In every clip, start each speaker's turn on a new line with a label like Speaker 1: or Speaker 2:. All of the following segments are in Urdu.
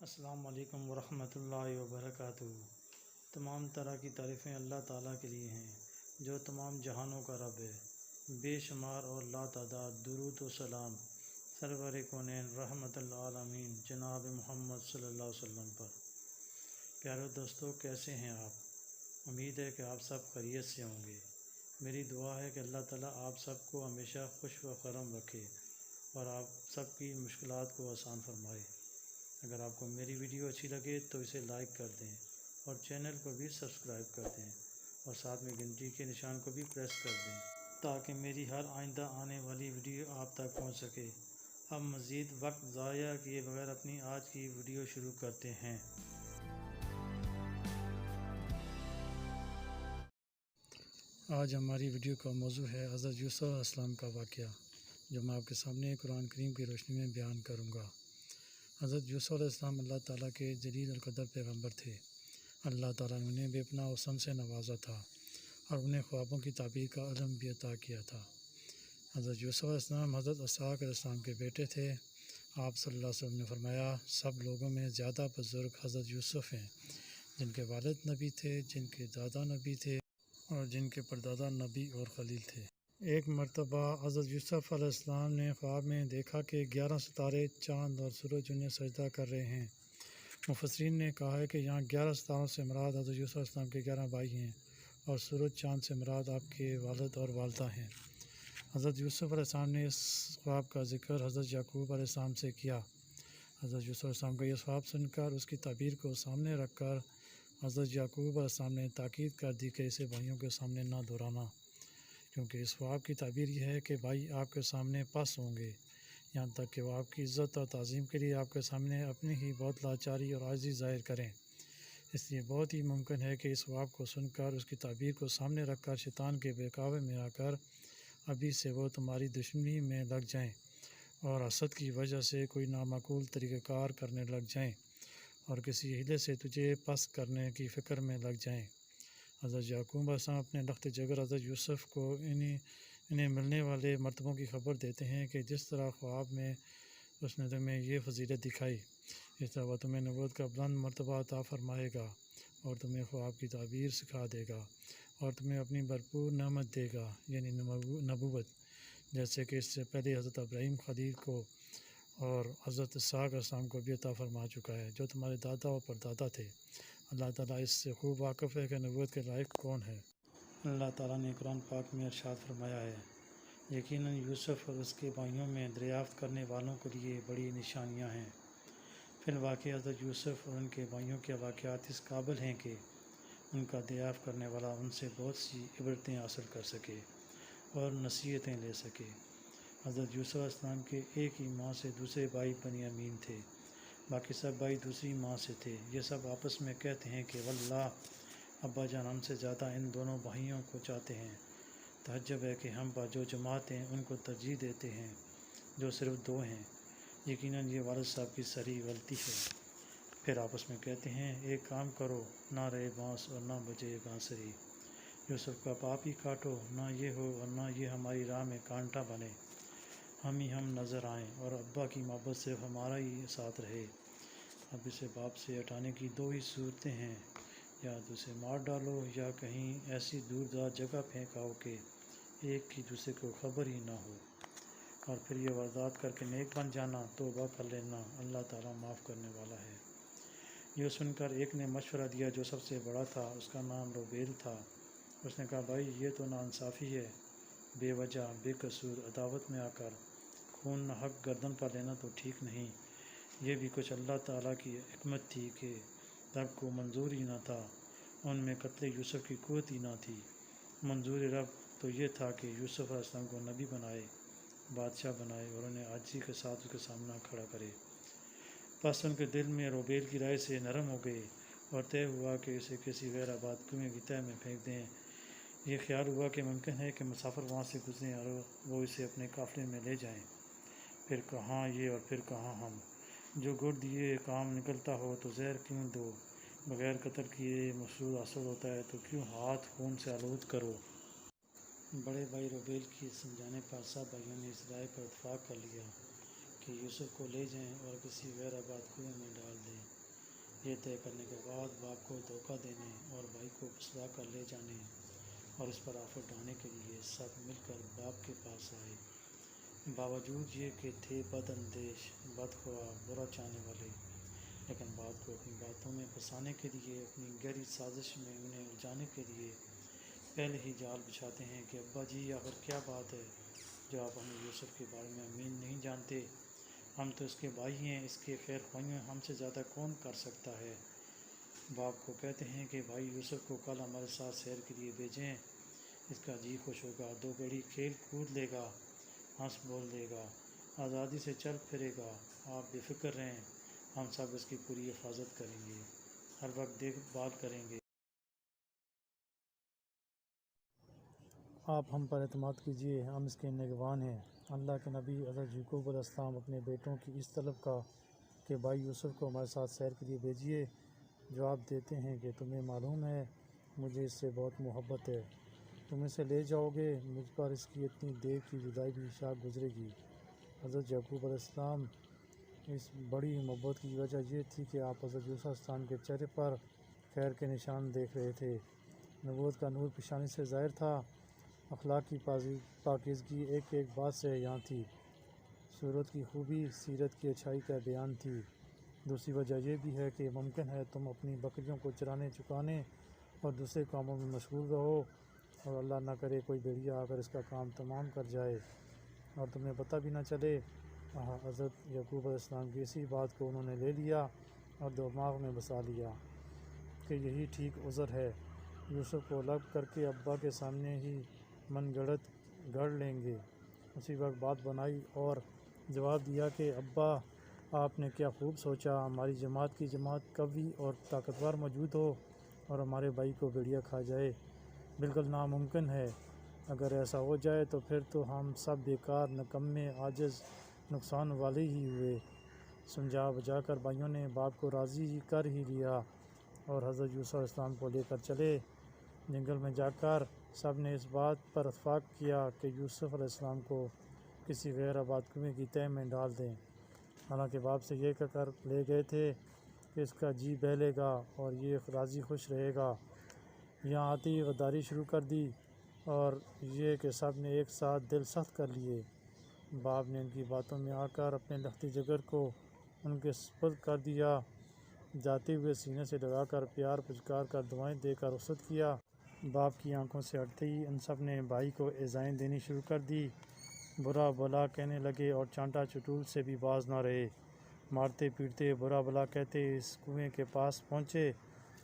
Speaker 1: السلام علیکم ورحمۃ اللہ وبرکاتہ۔ تمام طرح کی تعریفیں اللہ تعالیٰ کے لیے ہیں جو تمام جہانوں کا رب ہے۔ بے شمار اور لا تعداد درود و سلام سرور کونین رحمت العالمین جناب محمد صلی اللہ علیہ وسلم پر۔ پیارے دوستو، کیسے ہیں آپ؟ امید ہے کہ آپ سب خیریت سے ہوں گے۔ میری دعا ہے کہ اللہ تعالیٰ آپ سب کو ہمیشہ خوش و خرم رکھے اور آپ سب کی مشکلات کو آسان فرمائے۔ اگر آپ کو میری ویڈیو اچھی لگے تو اسے لائک کر دیں اور چینل کو بھی سبسکرائب کر دیں اور ساتھ میں گھنٹی کے نشان کو بھی پریس کر دیں تاکہ میری ہر آئندہ آنے والی ویڈیو آپ تک پہنچ سکے۔ اب مزید وقت ضائع کیے بغیر اپنی آج کی ویڈیو شروع کرتے ہیں۔ آج ہماری ویڈیو کا موضوع ہے حضرت یوسف علیہ السلام کا واقعہ، جو میں آپ کے سامنے قرآن کریم کی روشنی میں بیان کروں گا۔ حضرت یوسف علیہ السلام اللہ تعالیٰ کے جلیل القدر پیغمبر تھے۔ اللہ تعالیٰ نے انہیں بے پناہ حسن سے نوازا تھا اور انہیں خوابوں کی تعبیر کا علم بھی عطا کیا تھا۔ حضرت یوسف علیہ السلام حضرت اسحاق علیہ السلام کے بیٹے تھے۔ آپ صلی اللہ علیہ وسلم نے فرمایا، سب لوگوں میں زیادہ بزرگ حضرت یوسف ہیں، جن کے والد نبی تھے، جن کے دادا نبی تھے اور جن کے پردادا نبی اور خلیل تھے۔ ایک مرتبہ حضرت یوسف علیہ السلام نے خواب میں دیکھا کہ 11 ستارے، چاند اور سورج انہیں سجدہ کر رہے ہیں۔ مفسرین نے کہا ہے کہ یہاں 11 ستاروں سے مراد حضرت یوسف علیہ السلام کے 11 بھائی ہیں اور سورج چاند سے مراد آپ کے والد اور والدہ ہیں۔ حضرت یوسف علیہ السلام نے اس خواب کا ذکر حضرت یعقوب علیہ السلام سے کیا۔ حضرت یوسف علیہ السلام کا یہ خواب سن کر اس کی تعبیر کو سامنے رکھ کر حضرت یعقوب علیہ السلام نے تاکید کر دی کہ اسے بھائیوں کے سامنے نہ دہرانا، کیونکہ اس خواب کی تعبیر یہ ہے کہ بھائی آپ کے سامنے پس ہوں گے، یہاں تک کہ وہ آپ کی عزت اور تعظیم کے لیے آپ کے سامنے اپنی ہی بہت لاچاری اور عاجزی ظاہر کریں۔ اس لیے بہت ہی ممکن ہے کہ اس خواب کو سن کر اس کی تعبیر کو سامنے رکھ کر شیطان کے بہکاوے میں آ کر ابھی سے وہ تمہاری دشمنی میں لگ جائیں اور حسد کی وجہ سے کوئی نامعقول طریقہ کار کرنے لگ جائیں اور کسی ہیلے سے تجھے پس کرنے کی فکر میں لگ جائیں۔ حضرت یعقوب علیہ السلام اپنے لخت جگر حضرت یوسف کو انہیں ملنے والے مرتبوں کی خبر دیتے ہیں کہ جس طرح خواب میں اس نے تمہیں یہ فضیلت دکھائی، اس طرح وہ تمہیں نبوت کا بلند مرتبہ عطا فرمائے گا اور تمہیں خواب کی تعبیر سکھا دے گا اور تمہیں اپنی بھرپور نعمت دے گا، یعنی نبوت، جیسے کہ اس سے پہلے حضرت ابراہیم خلیل کو اور حضرت اسحاق علیہ السلام کو بھی عطا فرما چکا ہے، جو تمہارے دادا اور پردادا تھے۔ اللہ تعالیٰ اس سے خوب واقف ہے کہ نبوت کے لائق کون ہے۔ اللہ تعالیٰ نے قرآن پاک میں ارشاد فرمایا ہے، یقیناً یوسف اور اس کے بھائیوں میں دریافت کرنے والوں کے لیے بڑی نشانیاں ہیں۔ فی الواقع حضرت یوسف اور ان کے بھائیوں کے واقعات اس قابل ہیں کہ ان کا دریافت کرنے والا ان سے بہت سی عبرتیں حاصل کر سکے اور نصیحتیں لے سکے۔ حضرت یوسف علیہ السلام کے ایک ہی ماں سے دوسرے بھائی بنیامین تھے، باقی سب بھائی دوسری ماں سے تھے۔ یہ سب آپس میں کہتے ہیں کہ واللہ ابا جان ہم سے زیادہ ان دونوں بھائیوں کو چاہتے ہیں۔ تعجب ہے کہ ہم پر جو جماعت ہیں ان کو ترجیح دیتے ہیں جو صرف 2 ہیں، یقیناً یہ والد صاحب کی صریح غلطی ہے۔ پھر آپس میں کہتے ہیں، ایک کام کرو، نہ رہے بانس اور نہ بجے بانسری، یوسف کا پاپ ہی کاٹو، نہ یہ ہو اور نہ یہ ہماری راہ میں کانٹا بنے، ہم ہی ہم نظر آئیں اور ابا کی محبت صرف ہمارا ہی ساتھ رہے۔ اب اسے باپ سے ہٹانے کی 2 ہی صورتیں ہیں، یا تو اسے مار ڈالو یا کہیں ایسی دور دراز جگہ پھینک آؤ کہ ایک کی دوسرے کو خبر ہی نہ ہو، اور پھر یہ واردات کر کے نیک بن جانا، توبہ کر لینا، اللہ تعالیٰ معاف کرنے والا ہے۔ یہ سن کر ایک نے مشورہ دیا جو سب سے بڑا تھا، اس کا نام روبیل تھا۔ اس نے کہا، بھائی یہ تو ناانصافی ہے، بے وجہ بے قصور عداوت میں آ کر خون نہ حق گردن پر لینا تو ٹھیک نہیں۔ یہ بھی کچھ اللہ تعالیٰ کی حکمت تھی کہ رب کو منظور ہی نہ تھا، ان میں قتل یوسف کی قوت ہی نہ تھی۔ منظور رب تو یہ تھا کہ یوسف علیہ السلام کو نبی بنائے، بادشاہ بنائے اور انہیں عاجزی کے ساتھ اس کے سامنا کھڑا کرے۔ پس ان کے دل میں روبیل کی رائے سے نرم ہو گئے اور طے ہوا کہ اسے کسی غیر آباد کنویں کی تہہ میں پھینک دیں۔ یہ خیال ہوا کہ ممکن ہے کہ مسافر وہاں سے گزریں اور وہ اسے اپنے قافلے میں لے جائیں۔ پھر کہاں یہ اور پھر کہاں ہم، جو گرد یہ کام نکلتا ہو تو زہر کیوں دو، بغیر قتل کیے مقصود حاصل ہوتا ہے تو کیوں ہاتھ خون سے آلود کرو۔ بڑے بھائی روبیل کی سمجھانے پر سب بھائیوں نے اس رائے پر اتفاق کر لیا کہ یوسف کو لے جائیں اور کسی غیر آباد کنویں میں ڈال دیں۔ یہ طے کرنے کے بعد باپ کو دھوکہ دینے اور بھائی کو پھسلا کر لے جانے اور اس پر آفت ڈالنے کے لیے سب مل کر باپ کے پاس آئے۔ باوجود یہ کہ تھے بد اندیش، بدخواہ، برا چاہنے والے، لیکن باپ کو اپنی باتوں میں پھنسانے کے لیے، اپنی گہری سازش میں انہیں الجھانے کے لیے پہلے ہی جال بچھاتے ہیں کہ ابا جی آخر کیا بات ہے جو آپ ہمیں یوسف کے بارے میں امین نہیں جانتے؟ ہم تو اس کے بھائی ہیں، اس کے خیر خواہیوں ہم سے زیادہ کون کر سکتا ہے؟ باپ کو کہتے ہیں کہ بھائی یوسف کو کل ہمارے ساتھ سیر کے لیے بھیجیں، اس کا جی خوش ہوگا، 2 گھڑی کھیل کود لے گا، ہنس بول دے گا، آزادی سے چل پھرے گا۔ آپ بے فکر رہیں، ہم سب اس کی پوری حفاظت کریں گے، ہر وقت دیکھ بھال کریں گے۔ آپ ہم پر اعتماد کیجیے، ہم اس کے نگہبان ہیں۔ اللہ کے نبی حضرت یعقوب علیہ السلام اپنے بیٹوں کی اس طلب کا کہ بھائی یوسف کو ہمارے ساتھ سیر کے لیے بھیجیے، جواب دیتے ہیں کہ تمہیں معلوم ہے مجھے اس سے بہت محبت ہے، تم اسے لے جاؤ گے، مجھ پر اس کی اتنی دیر کی جدائی بھی شاک گزرے گی۔ حضرت یعقوب علیہ السلام اس بڑی محبت کی وجہ یہ تھی کہ آپ حضرت یوسف علیہ السلام کے چہرے پر خیر کے نشان دیکھ رہے تھے، نبوت کا نور پیشانی سے ظاہر تھا، اخلاق کی پاکیزگی ایک ایک بات سے یہاں تھی، صورت کی خوبی سیرت کی اچھائی کا بیان تھی۔ دوسری وجہ یہ بھی ہے کہ ممکن ہے تم اپنی بکریوں کو چرانے چکانے اور دوسرے کاموں میں مشغول رہو اور اللہ نہ کرے کوئی بھیڑیا آ کر اس کا کام تمام کر جائے اور تمہیں پتہ بھی نہ چلے۔ حضرت یعقوب علیہ السلام کی اسی بات کو انہوں نے لے لیا اور دماغ میں بسا لیا کہ یہی ٹھیک عذر ہے، یوسف کو الگ کر کے ابا کے سامنے ہی من گھڑت گھڑ لیں گے۔ اسی وقت بات بنائی اور جواب دیا کہ ابا آپ نے کیا خوب سوچا، ہماری جماعت کی جماعت قوی اور طاقتور موجود ہو اور ہمارے بھائی کو بھیڑیا کھا جائے، بالکل ناممکن ہے، اگر ایسا ہو جائے تو پھر تو ہم سب بیکار، نکمے، عاجز، نقصان والے ہی ہوئے۔ سمجھا بجھا کر بھائیوں نے باپ کو راضی کر ہی لیا اور حضرت یوسف علیہ السلام کو لے کر چلے۔ جنگل میں جا کر سب نے اس بات پر اتفاق کیا کہ یوسف علیہ السلام کو کسی غیر آباد کنویں کی تہہ میں ڈال دیں، حالانکہ باپ سے یہ کہہ کر لے گئے تھے کہ اس کا جی بہلے گا اور یہ راضی خوش رہے گا۔ یہاں آتے ہی غداری شروع کر دی اور یہ کہ سب نے ایک ساتھ دل سخت کر لیے۔ باپ نے ان کی باتوں میں آ کر اپنے لختی جگر کو ان کے سپرد کر دیا، جاتے ہوئے سینے سے لگا کر پیار پچکار کر دعائیں دے کر رخصت کیا۔ باپ کی آنکھوں سے ہٹتے ہی ان سب نے بھائی کو ایذائیں دینی شروع کر دی، برا بھلا کہنے لگے اور چانٹا چٹول سے بھی باز نہ رہے، مارتے پیٹتے برا بھلا کہتے اس کنویں کے پاس پہنچے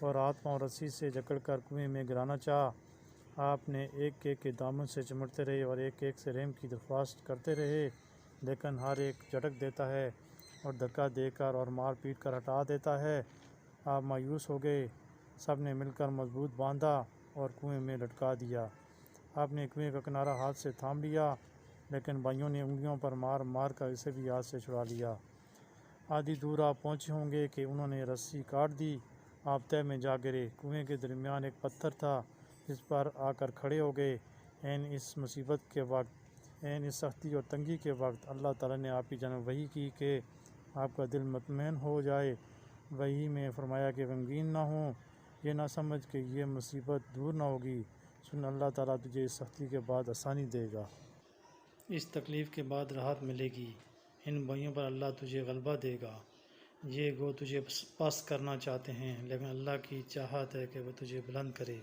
Speaker 1: اور ہاتھ پاؤں رسی سے جکڑ کر کنویں میں گرانا چاہا۔ آپ نے ایک ایک کے دامن سے چمٹتے رہے اور ایک ایک سے رحم کی درخواست کرتے رہے، لیکن ہر ایک جھٹک دیتا ہے اور دھکا دے کر اور مار پیٹ کر ہٹا دیتا ہے۔ آپ مایوس ہو گئے، سب نے مل کر مضبوط باندھا اور کنویں میں لٹکا دیا۔ آپ نے کنویں کا کنارہ ہاتھ سے تھام لیا، لیکن بھائیوں نے انگلیوں پر مار مار کر اسے بھی ہاتھ سے چھڑا لیا۔ آدھی دور آپ پہنچے ہوں گے کہ انہوں نے رسی کاٹ دی، آپ تہہ میں جا گرے۔ کنویں کے درمیان ایک پتھر تھا، جس پر آ کر کھڑے ہو گئے۔ عین اس مصیبت کے وقت، عین اس سختی اور تنگی کے وقت اللہ تعالیٰ نے آپ کی جانب وحی کی کہ آپ کا دل مطمئن ہو جائے۔ وحی میں فرمایا کہ غمگین نہ ہوں، یہ نہ سمجھ کہ یہ مصیبت دور نہ ہوگی، سن اللہ تعالیٰ تجھے اس سختی کے بعد آسانی دے گا۔ اس تکلیف کے بعد راحت ملے گی، ان بھائیوں پر اللہ تجھے غلبہ دے گا۔ یہ گو تجھے پست کرنا چاہتے ہیں، لیکن اللہ کی چاہت ہے کہ وہ تجھے بلند کرے۔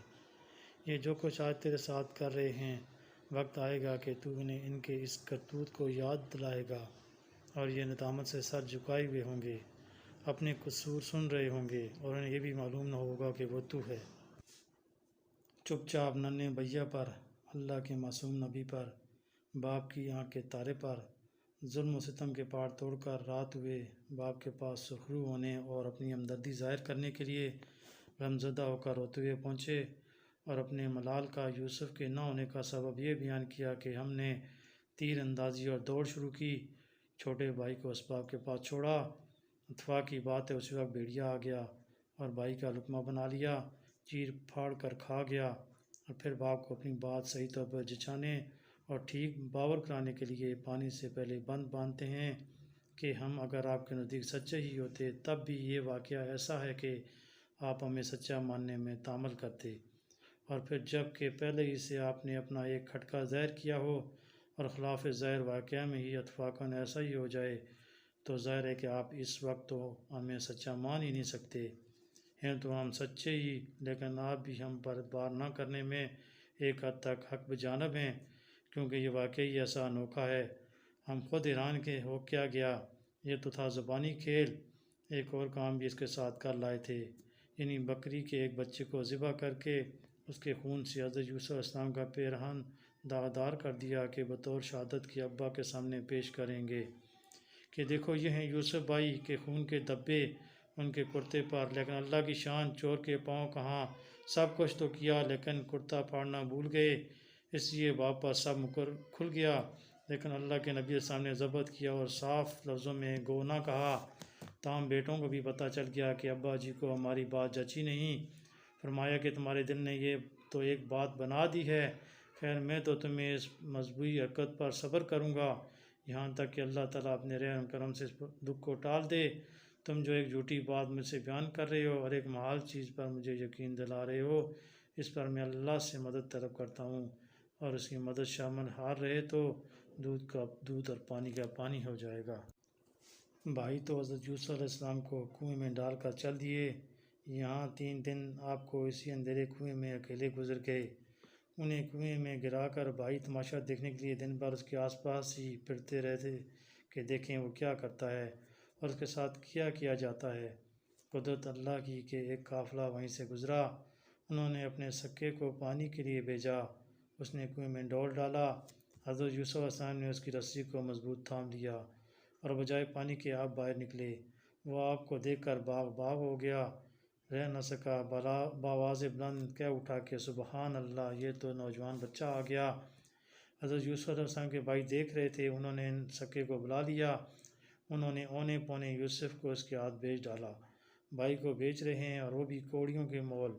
Speaker 1: یہ جو کچھ آج تیرے ساتھ کر رہے ہیں، وقت آئے گا کہ تو انہیں ان کے اس کرتوت کو یاد دلائے گا اور یہ ندامت سے سر جھکائے ہوئے ہوں گے، اپنے قصور سن رہے ہوں گے اور انہیں یہ بھی معلوم نہ ہوگا کہ وہ تو ہے۔ چپ چاپ ننھے بھیا پر، اللہ کے معصوم نبی پر، باپ کی آنکھ کے تارے پر، ظلم و ستم کے پہاڑ توڑ کر رات ہوئے باپ کے پاس سرخرو ہونے اور اپنی ہمدردی ظاہر کرنے کے لیے غمزدہ ہو کر روتے ہوئے پہنچے اور اپنے ملال کا یوسف کے نہ ہونے کا سبب یہ بیان کیا کہ ہم نے تیر اندازی اور دوڑ شروع کی، چھوٹے بھائی کو اسباب کے پاس چھوڑا، اتفاق کی بات ہے اسی وقت بھیڑیا آ گیا اور بھائی کا لقمہ بنا لیا، چیر پھاڑ کر کھا گیا۔ اور پھر باپ کو اپنی بات صحیح طور پر جچانے اور ٹھیک باور کرانے کے لیے پانی سے پہلے بند باندھتے ہیں کہ ہم اگر آپ کے نزدیک سچے ہی ہوتے تب بھی یہ واقعہ ایسا ہے کہ آپ ہمیں سچا ماننے میں تعامل کرتے، اور پھر جب کہ پہلے ہی سے آپ نے اپنا ایک کھٹکا ظاہر کیا ہو اور خلاف ظاہر واقعہ میں ہی اتفاقاً ایسا ہی ہو جائے، تو ظاہر ہے کہ آپ اس وقت تو ہمیں سچا مان ہی نہیں سکتے ہیں، تو ہم سچے ہی، لیکن آپ بھی ہم پر اعتبار نہ کرنے میں ایک حد تک حق بجانب ہیں، کیونکہ یہ واقعی ایسا انوکھا ہے، ہم خود حیران کے ہو کیا گیا، یہ تو تھا زبانی کھیل، ایک اور کام بھی اس کے ساتھ کر لائے تھے، یعنی بکری کے ایک بچے کو ذبح کر کے اس کے خون سے حضرت یوسف علیہ السلام کا پیرہن داغدار کر دیا کہ بطور شہادت کی ابا کے سامنے پیش کریں گے کہ دیکھو یہ ہیں یوسف بھائی کے خون کے دھبے ان کے کرتے پر، لیکن اللہ کی شان، چور کے پاؤں کہاں، سب کچھ تو کیا لیکن کرتا پھاڑنا بھول گئے، اس لیے باپ پر سب مکر کھل گیا، لیکن اللہ کے نبی السلام نے ضبط کیا اور صاف لفظوں میں گو نہ کہا، تاہم بیٹوں کو بھی پتہ چل گیا کہ ابا جی کو ہماری بات جچی نہیں، فرمایا کہ تمہارے دل نے یہ تو ایک بات بنا دی ہے، خیر میں تو تمہیں اس مذبوحی حرکت پر صبر کروں گا یہاں تک کہ اللہ تعالیٰ اپنے رحم کرم سے اس دکھ کو ٹال دے، تم جو ایک جھوٹی بات مجھ سے بیان کر رہے ہو اور ایک محال چیز پر مجھے یقین دلا رہے ہو، اس پر میں اللہ سے مدد طلب کرتا ہوں، اور اس کی مدد شامل ہار رہے تو دودھ کا دودھ اور پانی کا پانی ہو جائے گا۔ بھائی تو حضرت یوسف علیہ السلام کو کنویں میں ڈال کر چل دیے، یہاں 3 دن آپ کو اسی اندھیرے کنویں میں اکیلے گزر گئے، انہیں کنویں میں گرا کر بھائی تماشا دیکھنے کے لیے دن بھر اس کے آس پاس ہی پھرتے رہتے کہ دیکھیں وہ کیا کرتا ہے اور اس کے ساتھ کیا کیا جاتا ہے، قدرت اللہ کی کہ ایک قافلہ وہیں سے گزرا، انہوں نے اپنے سکے کو پانی کے لیے بھیجا، اس نے کنویں میں ڈول ڈالا، حضرت یوسف علیہ السلام نے اس کی رسی کو مضبوط تھام لیا اور بجائے پانی کے آپ باہر نکلے، وہ آپ کو دیکھ کر باغ باغ ہو گیا، رہ نہ سکا، بآواز بلند کہہ اٹھا کہ سبحان اللہ، یہ تو نوجوان بچہ آ گیا۔ حضرت یوسف علیہ السلام کے بھائی دیکھ رہے تھے، انہوں نے ان سکے کو بلا لیا، انہوں نے اونے پونے یوسف کو اس کے ہاتھ بیچ ڈالا، بھائی کو بیچ رہے ہیں اور وہ بھی کوڑیوں کے مول،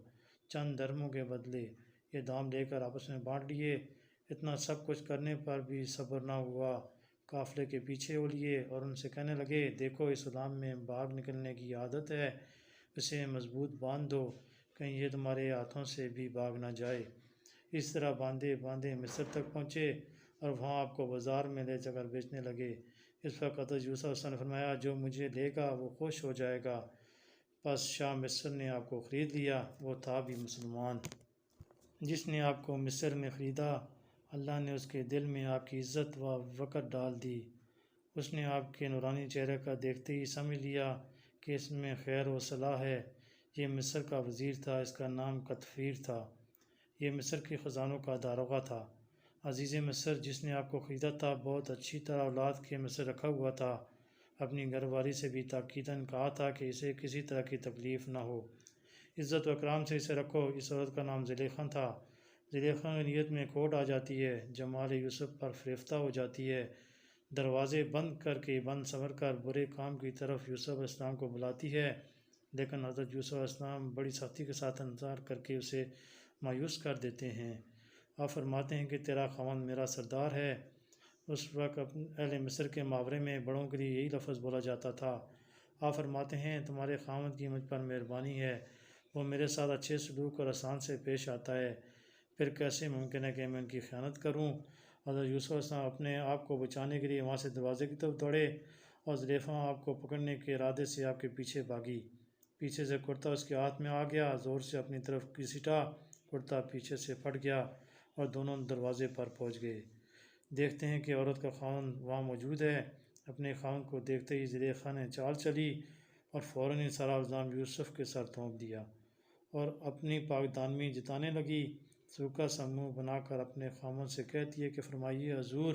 Speaker 1: چند درموں کے بدلے، یہ دام لے کر آپس میں بانٹ لیے، اتنا سب کچھ کرنے پر بھی صبر نہ ہوا، قافلے کے پیچھے ہو لیے اور ان سے کہنے لگے دیکھو اس غلام میں بھاگ نکلنے کی عادت ہے، اسے مضبوط باندھ دو کہیں یہ تمہارے ہاتھوں سے بھی بھاگ نہ جائے، اس طرح باندھے باندھے مصر تک پہنچے اور وہاں آپ کو بازار میں لے جا کر بیچنے لگے، اس وقت حضرت یوسف علیہ السلام نے فرمایا جو مجھے لے گا وہ خوش ہو جائے گا، پس شاہ مصر نے آپ کو خرید لیا، وہ تھا بھی مسلمان، جس نے آپ کو مصر میں خریدا، اللہ نے اس کے دل میں آپ کی عزت و وقار ڈال دی، اس نے آپ کے نورانی چہرے کا دیکھتے ہی سمجھ لیا کہ اس میں خیر و صلاح ہے، یہ مصر کا وزیر تھا، اس کا نام قطفیر تھا، یہ مصر کے خزانوں کا داروغہ تھا، عزیز مصر جس نے آپ کو خریدا تھا بہت اچھی طرح اولاد کے مصر رکھا ہوا تھا، اپنی گھر والی سے بھی تاکیداً کہا تھا کہ اسے کسی طرح کی تکلیف نہ ہو، عزت و اکرام سے اسے رکھو، اس عورت کا نام زلیخا تھا، زلیخا کی نیت میں کھوٹ آ جاتی ہے، جمال یوسف پر فریفتہ ہو جاتی ہے، دروازے بند کر کے بند سنور کر برے کام کی طرف یوسف علیہ السلام کو بلاتی ہے، لیکن حضرت یوسف علیہ السلام بڑی سختی کے ساتھ انتظار کر کے اسے مایوس کر دیتے ہیں، آپ فرماتے ہیں کہ تیرا خاوند میرا سردار ہے، اس وقت اہل مصر کے محاورے میں بڑوں کے لیے یہی لفظ بولا جاتا تھا، آپ فرماتے ہیں تمہارے خاوند کی مجھ پر مہربانی ہے، وہ میرے ساتھ اچھے سلوک اور احسان سے پیش آتا ہے، پھر کیسے ممکن ہے کہ میں ان کی خیانت کروں، حضرت یوسف علیہ السلام اپنے آپ کو بچانے کے لیے وہاں سے دروازے کی طرف دوڑے اور زلیخا آپ کو پکڑنے کے ارادے سے آپ کے پیچھے بھاگی، پیچھے سے کرتا اس کے ہاتھ میں آ گیا، زور سے اپنی طرف گھسیٹا، کرتا پیچھے سے پھٹ گیا اور دونوں دروازے پر پہنچ گئے، دیکھتے ہیں کہ عورت کا خاوند وہاں موجود ہے، اپنے خاوند کو دیکھتے ہی زلیخا نے چال چلی اور فوراً ہی سارا الزام یوسف کے سر تھونپ دیا اور اپنی پاک دامنی جتانے لگی، سوکھا سا منہ بنا کر اپنے خاوند سے کہتی ہے کہ فرمائیے حضور،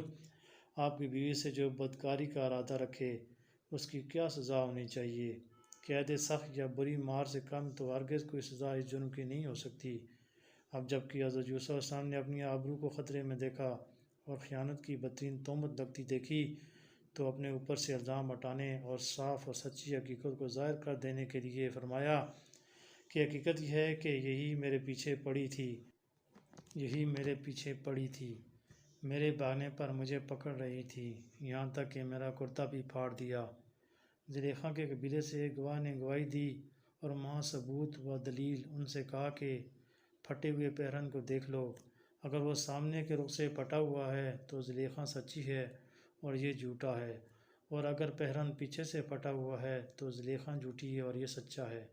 Speaker 1: آپ کی بیوی سے جو بدکاری کا ارادہ رکھے اس کی کیا سزا ہونی چاہیے، قید سخت یا بری مار سے کم تو ہرگز کوئی سزا اس جرم کی نہیں ہو سکتی، اب جب کہ حضرت یوسف علیہ السلام نے اپنی آبرو کو خطرے میں دیکھا اور خیانت کی بدترین تہمت لگتی دیکھی تو اپنے اوپر سے الزام ہٹانے اور صاف اور سچی حقیقت کو ظاہر کر دینے کے لیے فرمایا کہ حقیقت یہ ہے کہ یہی میرے پیچھے پڑی تھی، میرے بھاگنے پر مجھے پکڑ رہی تھی، یہاں تک کہ میرا کرتا بھی پھاڑ دیا۔ زلیخا کے قبیلے سے ایک گواہ نے گواہی دی اور ماں ثبوت و دلیل ان سے کہا کہ پھٹے ہوئے پیرہن کو دیکھ لو، اگر وہ سامنے کے رخ سے پھٹا ہوا ہے تو زلیخا سچی ہے اور یہ جھوٹا ہے، اور اگر پیرہن پیچھے سے پھٹا ہوا ہے تو زلیخا جھوٹی ہے اور یہ سچا ہے۔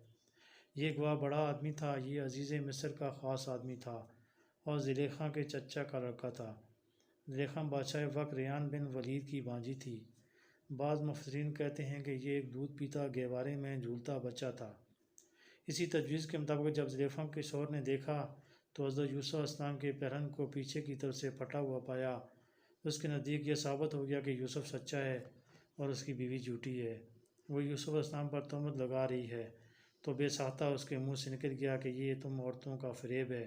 Speaker 1: یہ گواہ بڑا آدمی تھا، یہ عزیز مصر کا خاص آدمی تھا اور زلیخا کے چچا کا لڑکا تھا۔ زلیخا بادشاہ وقت ریان بن ولید کی بانجی تھی۔ بعض مفسرین کہتے ہیں کہ یہ ایک دودھ پیتا گہوارے میں جھولتا بچہ تھا۔ اسی تجویز کے مطابق جب زلیخا کے شوہر نے دیکھا تو حضرت یوسف علیہ السلام کے پیرہن کو پیچھے کی طرف سے پھٹا ہوا پایا۔ اس کے نزدیک یہ ثابت ہو گیا کہ یوسف سچا ہے اور اس کی بیوی جھوٹی ہے، وہ یوسف علیہ السلام پر تہمت لگا رہی ہے، تو بے ساختہ اس کے منہ سے نکل گیا کہ یہ تم عورتوں کا فریب ہے،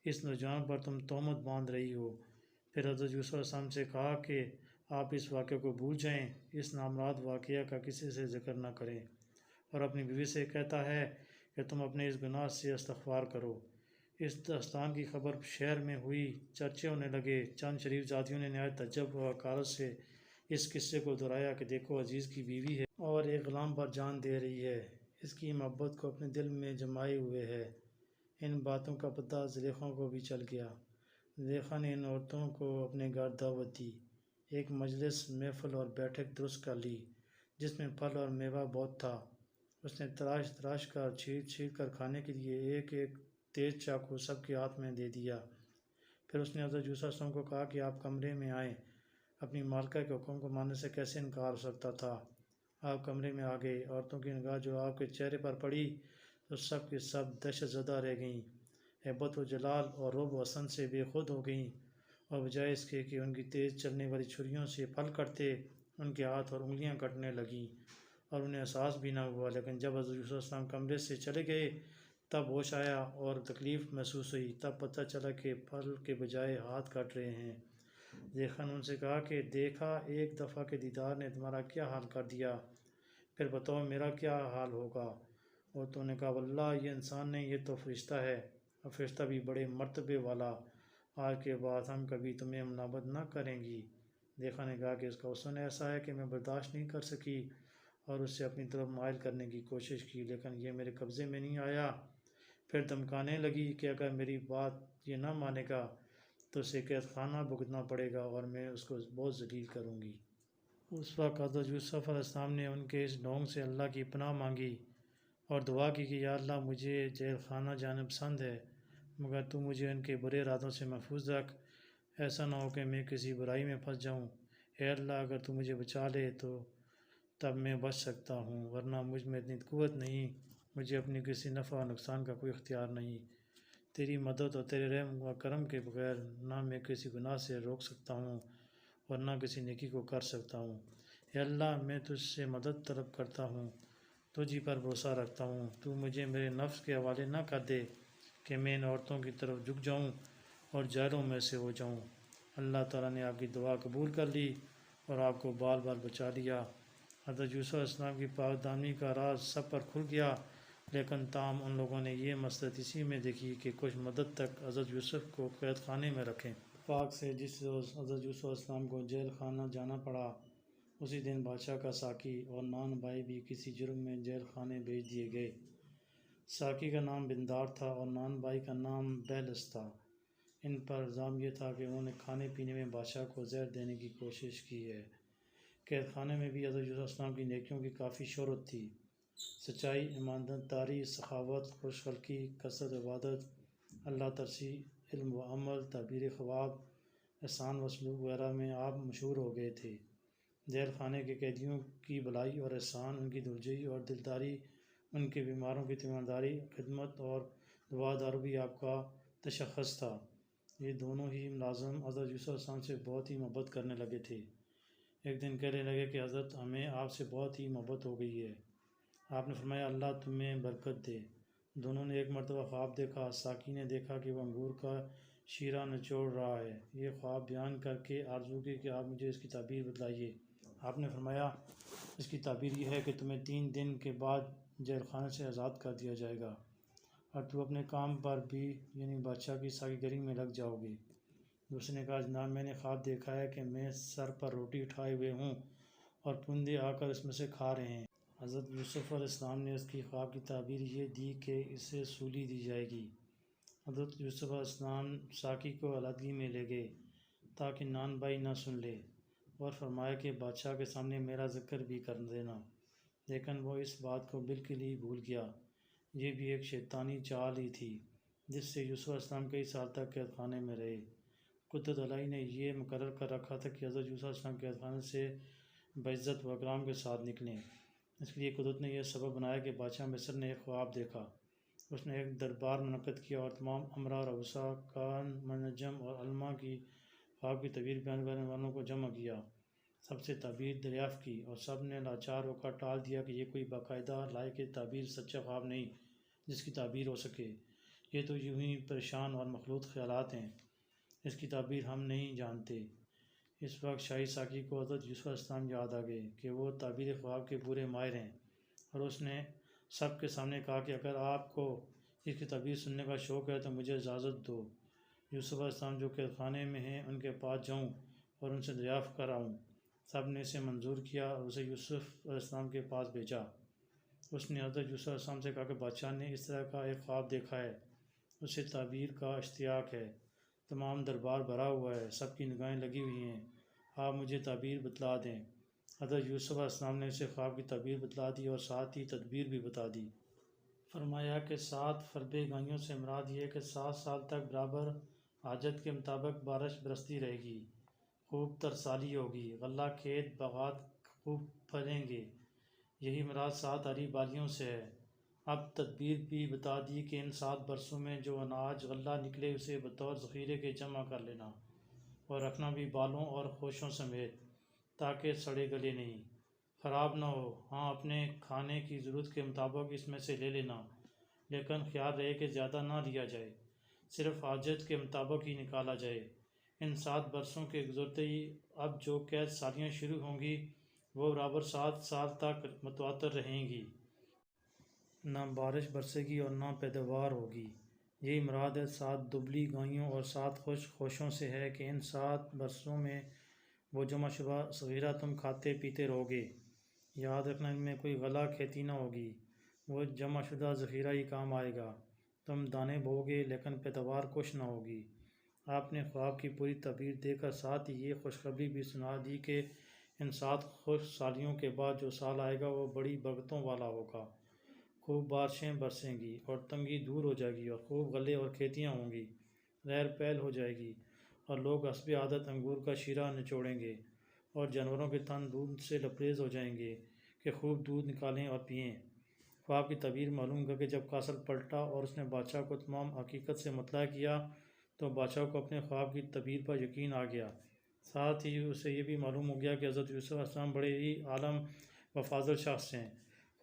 Speaker 1: اس نوجوان پر تم تہمت باندھ رہی ہو۔ پھر حضرت یوسف علیہ السلام سے کہا کہ آپ اس واقعے کو بھول جائیں، اس نامراد واقعہ کا کسی سے ذکر نہ کریں، اور اپنی بیوی سے کہتا ہے کہ تم اپنے اس گناہ سے استغفار کرو۔ اس داستان کی خبر شہر میں ہوئی، چرچے ہونے لگے۔ چند شریف زادیوں نے نہایت تعجب و حقارت سے اس قصے کو دہرایا کہ دیکھو عزیز کی بیوی ہے اور ایک غلام پر جان دے رہی ہے، اس کی محبت کو اپنے دل میں جمائے ہوئے ہے۔ ان باتوں کا پتہ زلیخا کو بھی چل گیا۔ زلیخا نے ان عورتوں کو اپنے گھر دعوت دی، ایک مجلس محفل اور بیٹھک درست کر لی جس میں پھل اور میوہ بہت تھا۔ اس نے تراش تراش کر چھیل چھیل کر کھانے کے لیے ایک ایک تیز چاقو سب کے ہاتھ میں دے دیا۔ پھر اس نے حضرت یوسف علیہ السلام کو کہا کہ آپ کمرے میں آئیں۔ اپنی مالکہ کے حکم کو ماننے سے کیسے انکار ہو سکتا تھا؟ آپ کمرے میں آ گئے۔ عورتوں کی نگاہ جو آپ کے چہرے پر پڑی تو سب کی سب دہشت زدہ رہ گئیں، ہیبت و جلال اور رعب و حسن سے بے خود ہو گئیں، اور بجائے اس کے کہ ان کی تیز چلنے والی چھریوں سے پھل کٹتے، ان کے ہاتھ اور انگلیاں کٹنے لگیں اور انہیں احساس بھی نہ ہوا۔ لیکن جب حضرت یوسف علیہ السلام کمرے سے چلے گئے تب ہوش آیا اور تکلیف محسوس ہوئی، تب پتہ چلا کہ پھل کے بجائے ہاتھ کٹ رہے ہیں۔ زلیخا نے ان سے کہا کہ دیکھا ایک دفعہ کے دیدار نے تمہارا کیا حال کر دیا، پھر بتاؤ میرا کیا حال ہوگا؟ اور تو نے کہا واللہ یہ انسان نہیں، یہ تو فرشتہ ہے، اور فرشتہ بھی بڑے مرتبے والا، آج کے بعد ہم کبھی تمہیں ملامت نہ کریں گی۔ زلیخا نے کہا کہ اس کا حسن ایسا ہے کہ میں برداشت نہیں کر سکی اور اسے اپنی طرف مائل کرنے کی کوشش کی، لیکن یہ میرے قبضے میں نہیں آیا۔ پھر دھمکانے لگی کہ اگر میری بات یہ نہ مانے گا تو اسے قید خانہ بھگتنا پڑے گا اور میں اس کو بہت ذلیل کروں گی۔ اس وقت حضرت یوسف علیہ السلام نے ان کے اس ڈھونگ سے اللہ کی پناہ مانگی اور دعا کی کہ یا اللہ مجھے جیل خانہ جانا پسند ہے، مگر تو مجھے ان کے برے ارادوں سے محفوظ رکھ، ایسا نہ ہو کہ میں کسی برائی میں پھنس جاؤں۔ اے اللہ اگر تو مجھے بچا لے تو تب میں بچ سکتا ہوں، ورنہ مجھ میں اتنی قوت نہیں، مجھے اپنی کسی نفع و نقصان کا کوئی اختیار نہیں۔ تیری مدد اور تیرے رحم و کرم کے بغیر نہ میں کسی گناہ سے روک سکتا ہوں اور نہ کسی نیکی کو کر سکتا ہوں۔ اے اللہ میں تجھ سے مدد طلب کرتا ہوں، تجھ ہی پر بھروسہ رکھتا ہوں، تو مجھے میرے نفس کے حوالے نہ کر دے کہ میں ان عورتوں کی طرف جھک جاؤں اور جاہلوں میں سے ہو جاؤں۔ اللہ تعالیٰ نے آپ کی دعا قبول کر لی اور آپ کو بال بال بچا لیا۔ حضرت یوسف علیہ السلام کی پاک دامنی کا راز سب پر کھل گیا، لیکن تاہم ان لوگوں نے یہ مصلحت اسی میں دیکھی کہ کچھ مدت تک حضرت یوسف کو قید خانے میں رکھیں۔ اتفاق سے جس روز حضرت یوسف علیہ السلام کو جیل خانہ جانا پڑا، اسی دن بادشاہ کا ساقی اور نان بھائی بھی کسی جرم میں جیل خانے بھیج دیے گئے۔ ساقی کا نام بندار تھا اور نان بھائی کا نام بہلس تھا۔ ان پر الزام یہ تھا کہ انہوں نے کھانے پینے میں بادشاہ کو زہر دینے کی کوشش کی ہے۔ قید خانے میں بھی حضرت یوسف علیہ السلام کی نیکیوں کی کافی شہرت تھی۔ سچائی، ایمانداری، سخاوت، خوش خلقی، کثرت عبادت، اللہ ترسی، علم و عمل، تعبیر خواب، احسان و سلوک وغیرہ میں آپ مشہور ہو گئے تھے۔ جیل خانے کے قیدیوں کی بھلائی اور احسان، ان کی دلجوئی اور دلداری، ان کے بیماروں کی تیمارداری، خدمت اور دعا دارو بھی آپ کا تشخص تھا۔ یہ دونوں ہی ملازم حضرت یوسف علیہ السلام سے بہت ہی محبت کرنے لگے تھے۔ ایک دن کہنے لگے کہ حضرت ہمیں آپ سے بہت ہی محبت ہو گئی ہے۔ آپ نے فرمایا اللہ تمہیں برکت دے۔ دونوں نے ایک مرتبہ خواب دیکھا۔ ساقی نے دیکھا کہ وہ انگور کا شیرہ نچوڑ رہا ہے۔ یہ خواب بیان کر کے آرزو کی کہ آپ مجھے اس کی تعبیر بتلائیے۔ آپ نے فرمایا اس کی تعبیر یہ ہے کہ تمہیں 3 دن کے بعد جیل خانے سے آزاد کر دیا جائے گا اور تو اپنے کام پر بھی یعنی بادشاہ کی ساقی گری میں لگ جاؤ گے۔ دوسرے نے کہا جناب میں نے خواب دیکھا ہے کہ میں سر پر روٹی اٹھائے ہوئے ہوں اور پرندے آ کر اس میں سے کھا رہے ہیں۔ حضرت یوسف علیہ السلام نے اس کی خواب کی تعبیر یہ دی کہ اسے سولی دی جائے گی۔ حضرت یوسف علیہ السلام ساقی کو علیحدگی میں لے گئے تاکہ نان بھائی نہ سن لے، اور فرمایا کہ بادشاہ کے سامنے میرا ذکر بھی کر دینا، لیکن وہ اس بات کو بالکل ہی بھول گیا۔ یہ بھی ایک شیطانی چال ہی تھی جس سے یوسف علیہ السلام کئی سال تک قید خانے میں رہے۔ قدرت الہی نے یہ مقرر کر رکھا تھا کہ حضرت یوسف علیہ السلام قید خانے سے بعزت و اکرام کے ساتھ نکلیں۔ اس لیے قدرت نے یہ سبب بنایا کہ بادشاہ مصر نے ایک خواب دیکھا۔ اس نے ایک دربار منعقد کیا اور تمام امراء اور رؤساء، کہان، منجم اور علماء کی خواب کی تعبیر بیان کرنے والوں کو جمع کیا، سب سے تعبیر دریافت کی، اور سب نے لاچار ہو کر ٹال دیا کہ یہ کوئی باقاعدہ لائق تعبیر سچا خواب نہیں جس کی تعبیر ہو سکے، یہ تو یوں ہی پریشان اور مخلوط خیالات ہیں، اس کی تعبیر ہم نہیں جانتے۔ اس وقت شاہی ساقی کو حضرت یوسف علیہ السلام یاد آ گئے کہ وہ تعبیر خواب کے پورے ماہر ہیں، اور اس نے سب کے سامنے کہا کہ اگر آپ کو اس کی تعبیر سننے کا شوق ہے تو مجھے اجازت دو، یوسف علیہ السلام جو قید خانے میں ہیں ان کے پاس جاؤں اور ان سے دریافت کر آؤں۔ سب نے اسے منظور کیا اور اسے یوسف علیہ السلام کے پاس بھیجا۔ اس نے حضرت یوسف علیہ السلام سے کہا کہ بادشاہ نے اس طرح کا ایک خواب دیکھا ہے، اسے تعبیر کا اشتیاق ہے، تمام دربار بھرا ہوا ہے، سب کی نگاہیں لگی ہوئی ہیں، آپ مجھے تعبیر بتلا دیں۔ حضرت یوسف علیہ السلام نے اسے خواب کی تعبیر بتلا دی اور ساتھ ہی تدبیر بھی بتا دی۔ فرمایا کہ 7 فربے گائیوں سے مراد یہ ہے کہ 7 سال تک برابر حاجت کے مطابق بارش برستی رہے گی، خوب ترسالی ہوگی، غلہ کھیت باغات خوب پھلیں گے، یہی مراد 7 ہری بالیوں سے ہے۔ اب تدبیر بھی بتا دی کہ ان 7 برسوں میں جو اناج غلہ نکلے اسے بطور ذخیرے کے جمع کر لینا اور رکھنا بھی بالوں اور خوشوں سمیت، تاکہ سڑے گلے نہیں، خراب نہ ہو۔ ہاں اپنے کھانے کی ضرورت کے مطابق اس میں سے لے لینا، لیکن خیال رہے کہ زیادہ نہ لیا جائے، صرف حاجت کے مطابق ہی نکالا جائے۔ ان 7 برسوں کے گزرتے ہی اب جو قید سالیاں شروع ہوں گی وہ برابر 7 سال تک متواتر رہیں گی، نہ بارش برسے گی اور نہ پیداوار ہوگی۔ یہی مراد ہے 7 دبلی گائیوں اور 7 خوشوں سے ہے کہ ان 7 برسوں میں وہ جمع شدہ ذخیرہ تم کھاتے پیتے رہو گے۔ یاد رکھنا ان میں کوئی غلہ کھیتی نہ ہوگی، وہ جمع شدہ ذخیرہ ہی کام آئے گا، تم دانے بو گے لیکن پیداوار کچھ نہ ہوگی۔ آپ نے خواب کی پوری تعبیر دے کر ساتھ ہی یہ خوشخبری بھی سنا دی کہ ان 7 خوش سالیوں کے بعد جو سال آئے گا وہ بڑی برکتوں والا ہوگا، خوب بارشیں برسیں گی اور تنگی دور ہو جائے گی اور خوب غلے اور کھیتیاں ہوں گی، رہر پہل ہو جائے گی اور لوگ حسب عادت انگور کا شیرہ نچوڑیں گے اور جانوروں کے تن دودھ سے لبریز ہو جائیں گے کہ خوب دودھ نکالیں اور پئیں۔ خواب کی تعبیر معلوم کر کے جب قاصد پلٹا اور اس نے بادشاہ کو تمام حقیقت سے مطلع کیا تو بادشاہ کو اپنے خواب کی تعبیر پر یقین آ گیا، ساتھ ہی اسے یہ بھی معلوم ہو گیا کہ حضرت یوسف علیہ السلام بڑے ہی عالم و فاضل شخص ہیں۔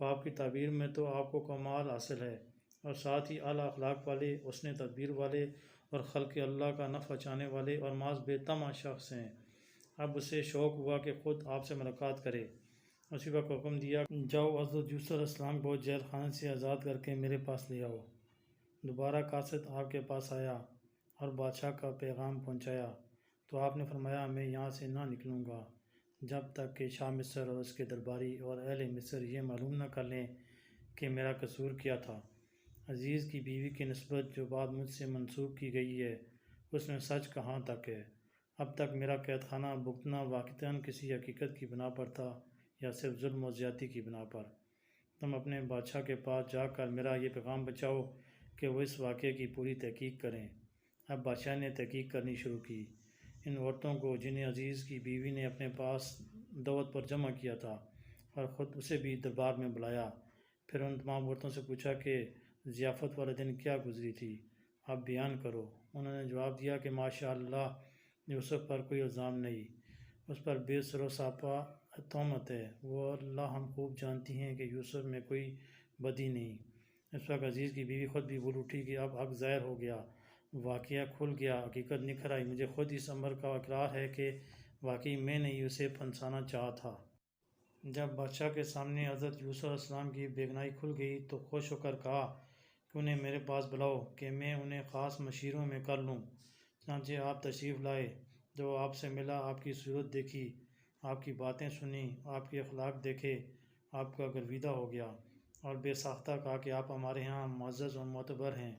Speaker 1: خواب کی تعبیر میں تو آپ کو کمال حاصل ہے اور ساتھ ہی اعلیٰ اخلاق والے، حسن تدبیر والے اور خلق اللہ کا نفع چاہنے والے اور محض بے طمع شخص ہیں۔ اب اسے شوق ہوا کہ خود آپ سے ملاقات کرے۔ اسی وقت حکم دیا، جاؤ حضرت یوسف علیہ السلام کو جیل خانے سے آزاد کر کے میرے پاس لے آؤ۔ دوبارہ قاصد آپ کے پاس آیا اور بادشاہ کا پیغام پہنچایا تو آپ نے فرمایا میں یہاں سے نہ نکلوں گا جب تک کہ شاہ مصر اور اس کے درباری اور اہل مصر یہ معلوم نہ کر لیں کہ میرا قصور کیا تھا۔ عزیز کی بیوی کی نسبت جو بات مجھ سے منسوب کی گئی ہے اس میں سچ کہاں تک ہے؟ اب تک میرا قید خانہ بھگتنا واقعتاً کسی حقیقت کی بنا پر تھا یا صرف ظلم و زیادتی کی بنا پر؟ تم اپنے بادشاہ کے پاس جا کر میرا یہ پیغام بچاؤ کہ وہ اس واقعے کی پوری تحقیق کریں۔ اب بادشاہ نے تحقیق کرنی شروع کی۔ ان عورتوں کو جنہیں عزیز کی بیوی نے اپنے پاس دعوت پر جمع کیا تھا اور خود اسے بھی دربار میں بلایا، پھر ان تمام عورتوں سے پوچھا کہ ضیافت والے دن کیا گزری تھی، اب بیان کرو۔ انہوں نے جواب دیا کہ ماشاء اللہ یوسف پر کوئی الزام نہیں، اس پر بے سر و ساپا تہمت ہے، وہ اللہ ہم خوب جانتی ہیں کہ یوسف میں کوئی بدی نہیں۔ اس وقت عزیز کی بیوی خود بھی بول اٹھی کہ اب حق ظاہر ہو گیا، واقعہ کھل گیا، حقیقت نکھر آئی، مجھے خود اس امر کا اقرار ہے کہ واقعی میں نے ہی اسے پھنسانا چاہا تھا۔ جب بادشاہ کے سامنے حضرت یوسف علیہ السلام کی بیگنائی کھل گئی تو خوش ہو کر کہا کہ انہیں میرے پاس بلاؤ کہ میں انہیں خاص مشیروں میں کر لوں۔ چنانچہ آپ تشریف لائے، جو آپ سے ملا، آپ کی صورت دیکھی، آپ کی باتیں سنی، آپ کے اخلاق دیکھے، آپ کا گرویدہ ہو گیا اور بے ساختہ کہا کہ آپ ہمارے ہاں معزز و معتبر ہیں۔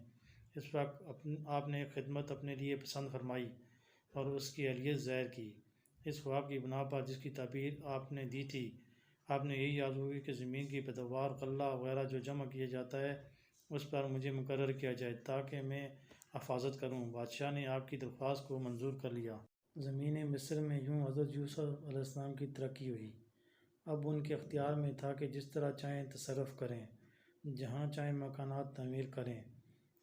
Speaker 1: اس وقت آپ نے ایک خدمت اپنے لیے پسند فرمائی اور اس کی اہلیت ظاہر کی۔ اس خواب کی بنا پر جس کی تعبیر آپ نے دی تھی، آپ نے یہی آرزو کی کہ زمین کی پیداوار، غلہ وغیرہ جو جمع کیا جاتا ہے، اس پر مجھے مقرر کیا جائے تاکہ میں حفاظت کروں۔ بادشاہ نے آپ کی درخواست کو منظور کر لیا۔ زمین مصر میں یوں حضرت یوسف علیہ السلام کی ترقی ہوئی۔ اب ان کے اختیار میں تھا کہ جس طرح چاہیں تصرف کریں، جہاں چاہیں مکانات تعمیر کریں۔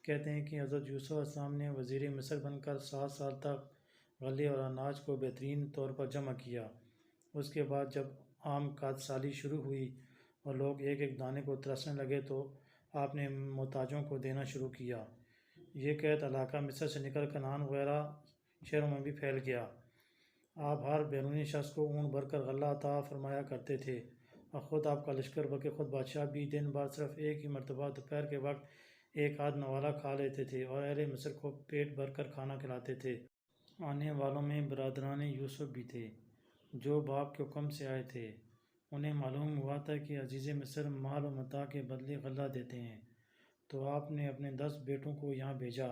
Speaker 1: کہتے ہیں کہ حضرت یوسف علیہ السلام نے وزیر مصر بن کر 7 سال تک غلے اور اناج کو بہترین طور پر جمع کیا۔ اس کے بعد جب عام کاشت سالی شروع ہوئی اور لوگ ایک ایک دانے کو ترسنے لگے تو آپ نے محتاجوں کو دینا شروع کیا۔ یہ قحط علاقہ مصر سے نکل کنعان وغیرہ شہروں میں بھی پھیل گیا۔ آپ ہر بیرونی شخص کو اونٹ بھر کر غلہ عطا فرمایا کرتے تھے اور خود آپ کا لشکر بلکہ خود بادشاہ بھی دن بھر صرف ایک ہی مرتبہ دوپہر کے وقت ایک آدھ نوالا کھا لیتے تھے اور اہل مصر کو پیٹ بھر کر کھانا کھلاتے تھے۔ آنے والوں میں برادران یوسف بھی تھے جو باپ کے حکم سے آئے تھے۔ انہیں معلوم ہوا تھا کہ عزیز مصر مال و متاع کے بدلے غلہ دیتے ہیں، تو آپ نے اپنے 10 بیٹوں کو یہاں بھیجا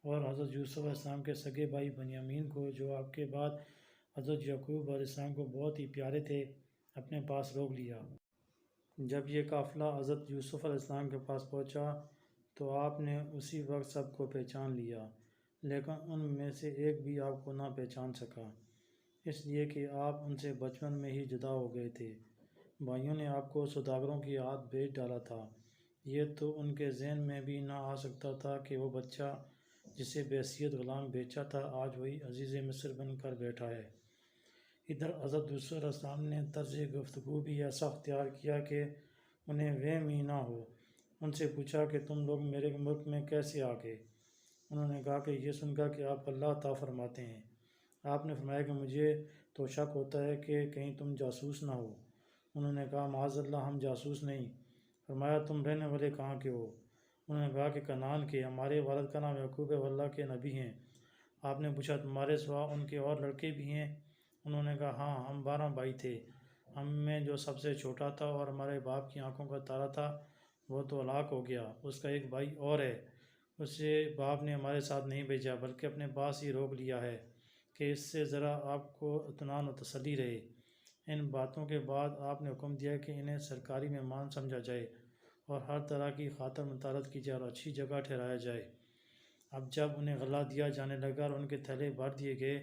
Speaker 1: اور حضرت یوسف علیہ السلام کے سگے بھائی بنیامین کو، جو آپ کے بعد حضرت یعقوب علیہ السلام کو بہت ہی پیارے تھے، اپنے پاس روک لیا۔ جب یہ قافلہ حضرت یوسف علیہ السلام کے پاس پہنچا تو آپ نے اسی وقت سب کو پہچان لیا، لیکن ان میں سے ایک بھی آپ کو نہ پہچان سکا، اس لیے کہ آپ ان سے بچپن میں ہی جدا ہو گئے تھے۔ بھائیوں نے آپ کو سوداگروں کی ہاتھ بیچ ڈالا تھا۔ یہ تو ان کے ذہن میں بھی نہ آ سکتا تھا کہ وہ بچہ جسے بحیثیت غلام بیچا تھا آج وہی عزیز مصر بن کر بیٹھا ہے۔ ادھر حضرت یوسف علیہ السلام نے طرز گفتگو بھی ایسا اختیار کیا کہ انہیں وہم ہی نہ ہو۔ ان سے پوچھا کہ تم لوگ میرے ملک میں کیسے آ گئے؟ انہوں نے کہا کہ یہ سن کر کہ آپ اللہ عطا فرماتے ہیں۔ آپ نے فرمایا کہ مجھے تو شک ہوتا ہے کہ کہیں تم جاسوس نہ ہو۔ انہوں نے کہا معاذ اللہ، ہم جاسوس نہیں۔ فرمایا تم رہنے والے کہاں کے ہو؟ انہوں نے کہا کہ کنعان کے، ہمارے والد کا نام یعقوب ہے، وہ اللہ کے نبی ہیں۔ آپ نے پوچھا تمہارے سوا ان کے اور لڑکے بھی ہیں؟ انہوں نے کہا ہاں، ہم 12 بھائی تھے، ہم میں جو سب سے چھوٹا تھا اور ہمارے باپ کی آنکھوں کا تارا تھا وہ تو ہلاک ہو گیا، اس کا ایک بھائی اور ہے، اسے باپ نے ہمارے ساتھ نہیں بھیجا بلکہ اپنے پاس ہی روک لیا ہے کہ اس سے ذرا آپ کو اطمینان و تسلی رہے۔ ان باتوں کے بعد آپ نے حکم دیا کہ انہیں سرکاری مہمان سمجھا جائے اور ہر طرح کی خاطر مطالعت کی جائے اور اچھی جگہ ٹھہرایا جائے۔ اب جب انہیں غلہ دیا جانے لگا اور ان کے تھیلے بھر دیے گئے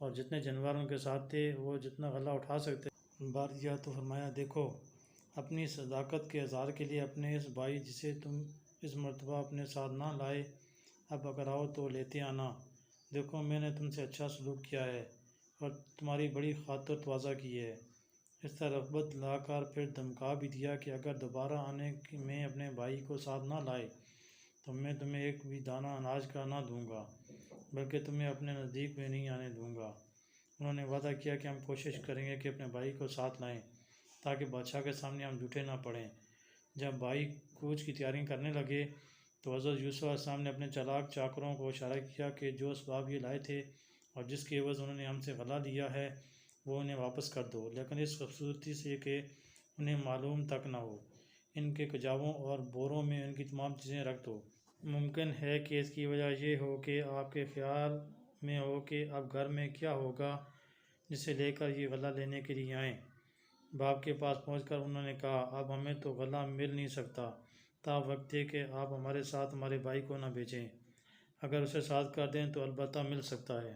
Speaker 1: اور جتنے جانور ان کے ساتھ تھے وہ جتنا غلہ اٹھا سکتے بھر دیا، تو فرمایا دیکھو، اپنی صداقت کے اظہار کے لیے اپنے اس بھائی جسے تم اس مرتبہ اپنے ساتھ نہ لائے، اب اگر آؤ تو لیتے آنا۔ دیکھو میں نے تم سے اچھا سلوک کیا ہے اور تمہاری بڑی خاطر تواضع کی ہے۔ اس طرح رغبت لا کر پھر دھمکا بھی دیا کہ اگر دوبارہ آنے میں اپنے بھائی کو ساتھ نہ لائے تو میں تمہیں ایک بھی دانہ اناج کا نہ دوں گا، بلکہ تمہیں اپنے نزدیک بھی نہیں آنے دوں گا۔ انہوں نے وعدہ کیا کہ ہم کوشش کریں گے کہ اپنے بھائی کو ساتھ لائیں تاکہ بادشاہ کے سامنے ہم جھوٹے نہ پڑیں۔ جب بھائی کوچ کی تیاری کرنے لگے تو حضرت یوسف علیہ السلام نے اپنے چالاک چاکروں کو اشارہ کیا کہ جو اسباب یہ لائے تھے اور جس کے عوض انہوں نے ہم سے غلہ لیا ہے وہ انہیں واپس کر دو، لیکن اس خوبصورتی سے کہ انہیں معلوم تک نہ ہو۔ ان کے کجاووں اور بوروں میں ان کی تمام چیزیں رکھ دو۔ ممکن ہے کہ اس کی وجہ یہ ہو کہ آپ کے خیال میں ہو کہ اب گھر میں کیا ہوگا جسے لے کر یہ غلہ لینے کے لیے آئیں۔ باپ کے پاس پہنچ کر انہوں نے کہا اب ہمیں تو غلہ مل نہیں سکتا تا وقت کہ آپ ہمارے ساتھ ہمارے بھائی کو نہ بھیجیں، اگر اسے ساتھ کر دیں تو البتہ مل سکتا ہے۔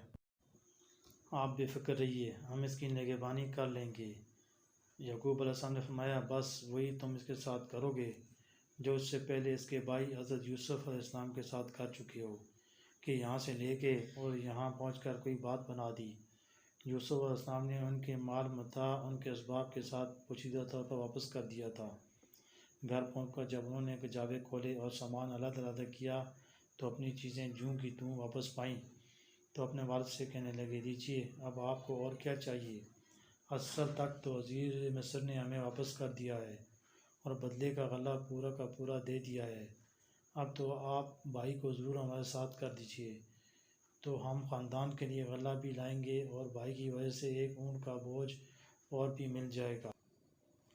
Speaker 1: آپ بے فکر رہیے، ہم اس کی نگہبانی کر لیں گے۔ یعقوب علیہ السلام نے فرمایا بس وہی تم اس کے ساتھ کرو گے جو اس سے پہلے اس کے بھائی حضرت یوسف علیہ السلام کے ساتھ کر چکے ہو کہ یہاں سے لے گئے اور یہاں پہنچ کر کوئی بات بنا دی۔ یوسف علیہ السلام نے ان کے مال متاع ان کے اسباب کے ساتھ پوشیدہ طور پر واپس کر دیا تھا۔ گھر پہنچ کر جب انہوں نے کجاوے کھولے اور سامان علیحدہ علیحدہ کیا تو اپنی چیزیں جوں کی توں واپس پائیں، تو اپنے والد سے کہنے لگے دیجیے اب آپ کو اور کیا چاہیے؟ اصل تک تو عزیز مصر نے ہمیں واپس کر دیا ہے اور بدلے کا غلہ پورا کا پورا دے دیا ہے، اب تو آپ بھائی کو ضرور ہمارے ساتھ کر دیجیے۔ تو ہم خاندان کے لیے غلہ بھی لائیں گے اور بھائی کی وجہ سے ایک اونٹ کا بوجھ اور بھی مل جائے گا،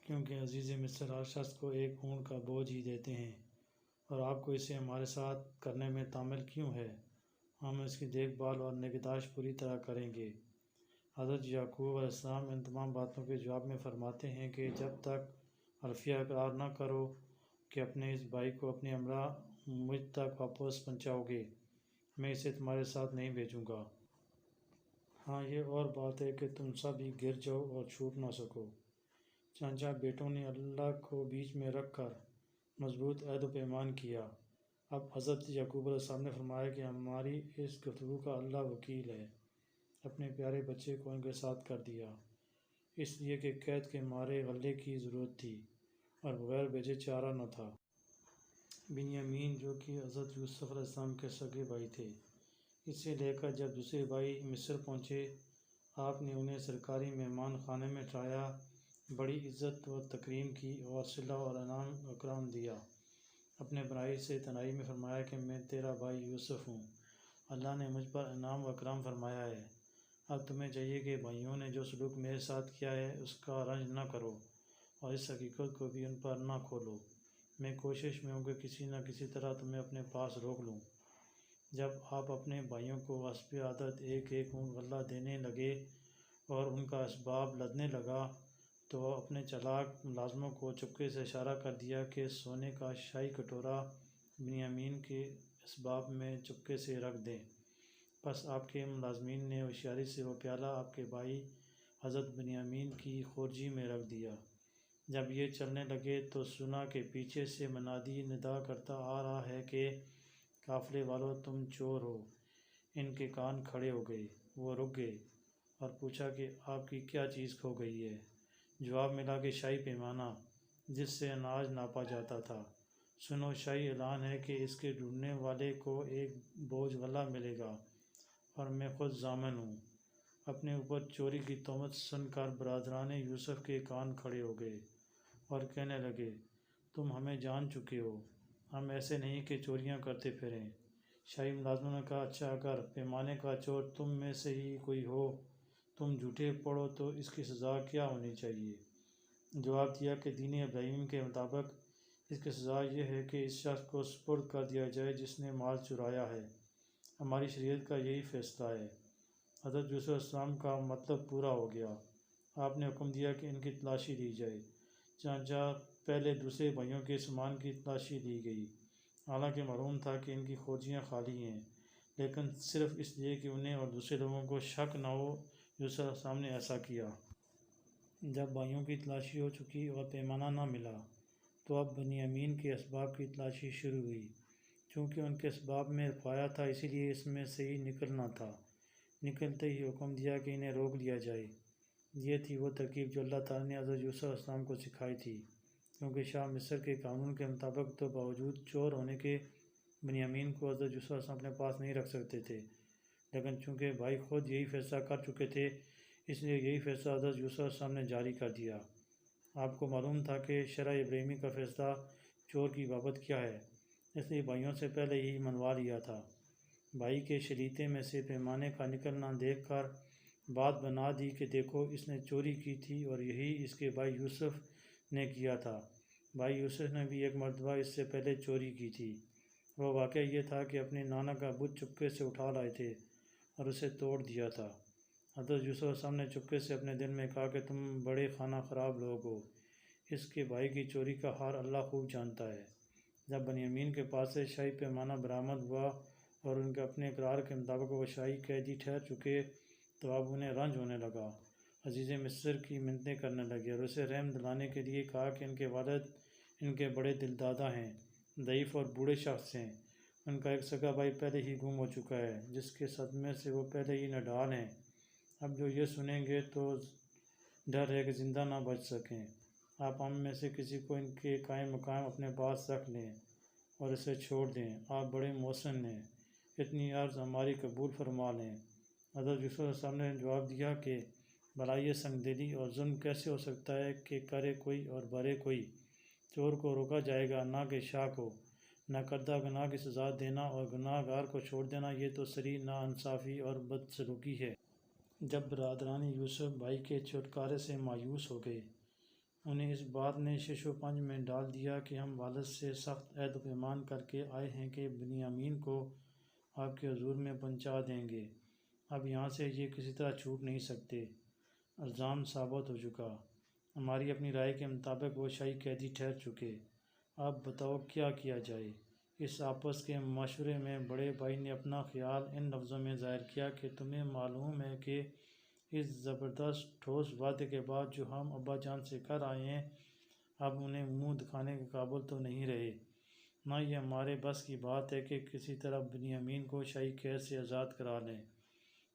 Speaker 1: کیونکہ عزیز مصر ہر شخص کو ایک اونٹ کا بوجھ ہی دیتے ہیں، اور آپ کو اسے ہمارے ساتھ کرنے میں تعمل کیوں ہے؟ ہم اس کی دیکھ بھال اور نگہداشت پوری طرح کریں گے۔ حضرت یعقوب علیہ السلام ان تمام باتوں کے جواب میں فرماتے ہیں کہ جب تک حلفیہ اقرار نہ کرو کہ اپنے اس بھائی کو اپنے ہمراہ مجھ تک واپس پہنچاؤ گے، میں اسے تمہارے ساتھ نہیں بھیجوں گا۔ ہاں، یہ اور بات ہے کہ تم سب ہی گر جاؤ اور چھوٹ نہ سکو۔ چنانچہ بیٹوں نے اللہ کو بیچ میں رکھ کر مضبوط عہد و پیمان کیا۔ اب حضرت یعقوب علیہ السلام نے فرمایا کہ ہماری اس گفتگو کا اللہ وکیل ہے۔ اپنے پیارے بچے کو ان کے ساتھ کر دیا، اس لیے کہ قید کے مارے غلے کی ضرورت تھی اور بغیر بھیجے چارہ نہ تھا۔ بنیامین، جو کہ حضرت یوسف علیہ السلام کے سگے بھائی تھے، اسے لے کر جب دوسرے بھائی مصر پہنچے، آپ نے انہیں سرکاری مہمان خانے میں ٹھہرایا، بڑی عزت و تکریم کی اور صلہ اور انعام و اکرام دیا۔ اپنے بھائی سے تنہائی میں فرمایا کہ میں تیرا بھائی یوسف ہوں، اللہ نے مجھ پر انعام و اکرام فرمایا ہے۔ اب تمہیں چاہیے کہ بھائیوں نے جو سلوک میرے ساتھ کیا ہے اس کا رنج نہ کرو اور اس حقیقت کو بھی ان پر نہ کھولو۔ میں کوشش میں ہوں کہ کسی نہ کسی طرح تمہیں اپنے پاس روک لوں۔ جب آپ اپنے بھائیوں کو حسب عادت ایک ایک اونٹ غلہ دینے لگے اور ان کا اسباب لدنے لگا، تو اپنے چالاک ملازموں کو چپکے سے اشارہ کر دیا کہ سونے کا شاہی کٹورا بنیامین کے اسباب میں چپکے سے رکھ دیں۔ پس آپ کے ملازمین نے ہوشیاری سے وہ پیالہ آپ کے بھائی حضرت بنیامین کی خورجی میں رکھ دیا۔ جب یہ چلنے لگے تو سنا کہ پیچھے سے منادی ندا کرتا آ رہا ہے کہ قافلے والوں، تم چور ہو۔ ان کے کان کھڑے ہو گئے، وہ رک گئے اور پوچھا کہ آپ کی کیا چیز کھو گئی ہے؟ جواب ملا کہ شاہی پیمانہ جس سے اناج ناپا جاتا تھا۔ سنو، شاہی اعلان ہے کہ اس کے ڈھونڈنے والے کو ایک بوجھ غلہ ملے گا اور میں خود ضامن ہوں۔ اپنے اوپر چوری کی تہمت سن کر برادران یوسف کے کان کھڑے ہو گئے اور کہنے لگے، تم ہمیں جان چکے ہو، ہم ایسے نہیں کہ چوریاں کرتے پھریں۔ شاہی ملازموں نے کہا، اچھا، اگر پیمانے کا چور تم میں سے ہی کوئی ہو، تم جھوٹے پڑو تو اس کی سزا کیا ہونی چاہیے؟ جواب دیا کہ دین ابراہیم کے مطابق اس کی سزا یہ ہے کہ اس شخص کو سپرد کر دیا جائے جس نے مال چرایا ہے۔ ہماری شریعت کا یہی فیصلہ ہے۔ حضرت یوسف علیہ السلام کا مطلب پورا ہو گیا۔ آپ نے حکم دیا کہ ان کی تلاشی لی جائے۔ چنانچہ پہلے دوسرے بھائیوں کے سامان کی تلاشی لی گئی، حالانکہ معلوم تھا کہ ان کی خورجیاں خالی ہیں، لیکن صرف اس لیے کہ انہیں اور دوسرے لوگوں کو شک نہ ہو، یوسف علیہ السلام نے ایسا کیا۔ جب بھائیوں کی تلاشی ہو چکی اور پیمانہ نہ ملا، تو اب بنیامین کے اسباب کی تلاشی شروع ہوئی۔ چونکہ ان کے اسباب میں کھویا تھا، اسی لیے اس میں سے ہی نکلنا تھا۔ نکلتے ہی حکم دیا کہ انہیں روک لیا جائے۔ یہ تھی وہ ترکیب جو اللہ تعالیٰ نے حضرت یوسف علیہ السلام کو سکھائی تھی، کیونکہ شاہ مصر کے قانون کے مطابق تو باوجود چور ہونے کے بنیامین کو حضرت یوسف علیہ السلام اپنے پاس نہیں رکھ سکتے تھے، لیکن چونکہ بھائی خود یہی فیصلہ کر چکے تھے، اس لیے یہی فیصلہ حضرت یوسف علیہ السلام نے جاری کر دیا۔ آپ کو معلوم تھا کہ شرع ابراہیمی کا فیصلہ چور کی بابت کیا ہے، اس لیے بھائیوں سے پہلے ہی منوا لیا تھا۔ بھائی کے شلیتے میں سے پیمانے کا نکلنا دیکھ کر بات بنا دی کہ دیکھو، اس نے چوری کی تھی اور یہی اس کے بھائی یوسف نے کیا تھا۔ بھائی یوسف نے بھی ایک مرتبہ اس سے پہلے چوری کی تھی۔ وہ واقعہ یہ تھا کہ اپنے نانا کا بت چپکے سے اٹھا لائے تھے اور اسے توڑ دیا تھا۔ حضرت یوسف علیہ السلام نے چپکے سے اپنے دل میں کہا کہ تم بڑے خانہ خراب لوگ ہو، اس کے بھائی کی چوری کا حال اللہ خوب جانتا ہے۔ جب بنیامین کے پاس سے شاہی پیمانہ برآمد ہوا اور ان کے اپنے اقرار کے مطابق وہ شاہی قیدی ٹھہر چکے، تو اب انہیں رنج ہونے لگا۔ عزیز مصر کی منتیں کرنے لگے اور اسے رحم دلانے کے لیے کہا کہ ان کے والد ان کے بڑے دل دادا ہیں، ضعیف اور بوڑھے شخص ہیں، ان کا ایک سگا بھائی پہلے ہی گم ہو چکا ہے جس کے صدمے سے وہ پہلے ہی نڈال ہیں۔ اب جو یہ سنیں گے تو ڈر ہے کہ زندہ نہ بچ سکیں۔ آپ ہم میں سے کسی کو ان کے قائم مقام اپنے پاس رکھ لیں اور اسے چھوڑ دیں۔ آپ بڑے محسن ہیں، اتنی عرض ہماری قبول فرما لیں۔ حضرت یوسف علیہ السلام نے جواب دیا کہ بھلا یہ سنگ دلی اور ظلم کیسے ہو سکتا ہے کہ کرے کوئی اور بھرے کوئی؟ چور کو روکا جائے گا، نہ کہ شاہ کو۔ نہ کردہ گناہ کی سزا دینا اور گناہ گار کو چھوڑ دینا یہ تو صریح ناانصافی اور بدسلوکی ہے۔ جب برادران یوسف بھائی کے چھٹکارے سے مایوس ہو گئے، انہیں اس بات نے شش و پنج میں ڈال دیا کہ ہم والد سے سخت عہد و پیمان کر کے آئے ہیں کہ بنیامین کو آپ کے حضور میں پہنچا دیں گے، اب یہاں سے یہ کسی طرح چھوٹ نہیں سکتے۔ الزام ثابت ہو چکا، ہماری اپنی رائے کے مطابق وہ شاہی قیدی ٹھہر چکے، اب بتاؤ کیا کیا جائے۔ اس آپس کے مشورے میں بڑے بھائی نے اپنا خیال ان لفظوں میں ظاہر کیا کہ تمہیں معلوم ہے کہ اس زبردست ٹھوس وعدے کے بعد جو ہم ابا جان سے کر آئے ہیں، اب انہیں منہ دکھانے کے قابل تو نہیں رہے، نہ یہ ہمارے بس کی بات ہے کہ کسی طرح بنیامین کو شاہی قید سے آزاد کرا لیں۔